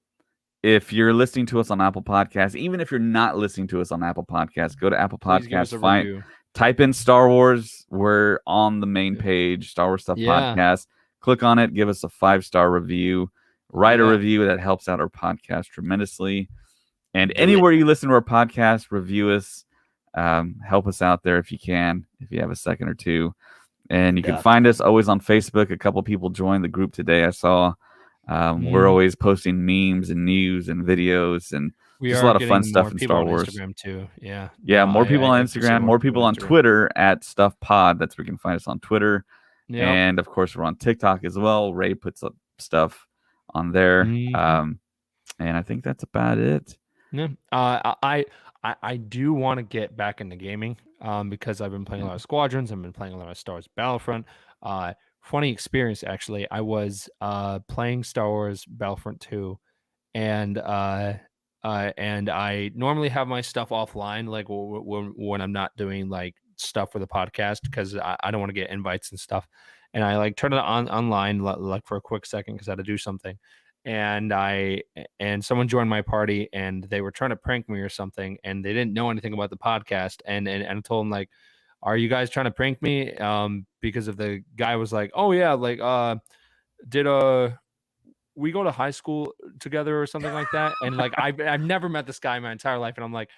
if you're listening to us on Apple Podcasts, even if you're not listening to us on Apple Podcasts, go to Apple
Please give us
Podcasts,
a review.
type in Star Wars. We're on the main page, Star Wars Stuff
Yeah.
Podcast. Click on it, give us a 5-star review, write a
Yeah.
review. That helps out our podcast tremendously. And
Do
anywhere you listen to our podcast, review us. Help us out there if you can, if you have a second or two. And you can find us always on Facebook. A couple people joined the group today, I saw. We're always posting memes and news and videos and
We
just
are
a lot of
getting
fun stuff
more
in
people
Star
on
Wars.
Instagram too. Yeah.
Yeah,
No,
more people
I
on
appreciate
Instagram, more people on
Instagram.
Twitter at Stuff Pod. That's where you can find us on Twitter.
Yep.
And of course, we're on TikTok as well. Ray puts up stuff on there.
Mhm.
And I think that's about it.
Yeah. I do want to get back into gaming because I've been playing a lot of Squadrons. I've been playing a lot of Star Wars Battlefront. funny experience actually. I was playing Star Wars Battlefront 2, and I normally have my stuff offline, like when I'm not doing like stuff for the podcast, because I don't want to get invites and stuff. And I like turned it on online like for a quick second because I had to do something. And someone joined my party and they were trying to prank me or something, and they didn't know anything about the podcast. And I told them like, "Are you guys trying to prank me?" Because of the guy was like, "Oh yeah, like did we go to high school together or something like that." And like I've never met this guy in my entire life, and I'm like,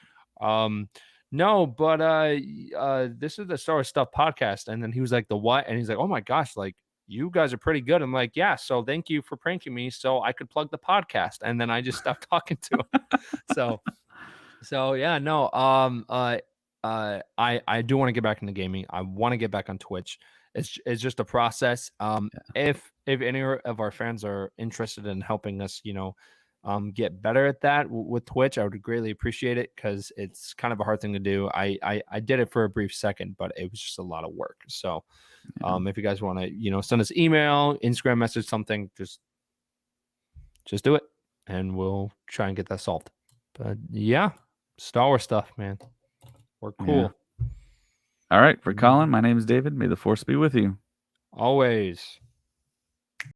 um, no, but this is the Star Wars Stuff podcast. And then he was like, the what? And he's like, oh my gosh, like you guys are pretty good. I'm like, yeah, so thank you for pranking me so I could plug the podcast. And then I just stopped talking to him. So yeah, no, I do want to get back into gaming. I want to get back on Twitch. It's just a process. If any of our fans are interested in helping us, get better at that with Twitch, I would greatly appreciate it, because it's kind of a hard thing to do. I did it for a brief second, but it was just a lot of work. So, if you guys want to, send us email, Instagram message, something, just do it, and we'll try and get that solved. But yeah, Star Wars stuff, man. We're cool.
All right, for Colin, my name is David. May the force be with you.
Always.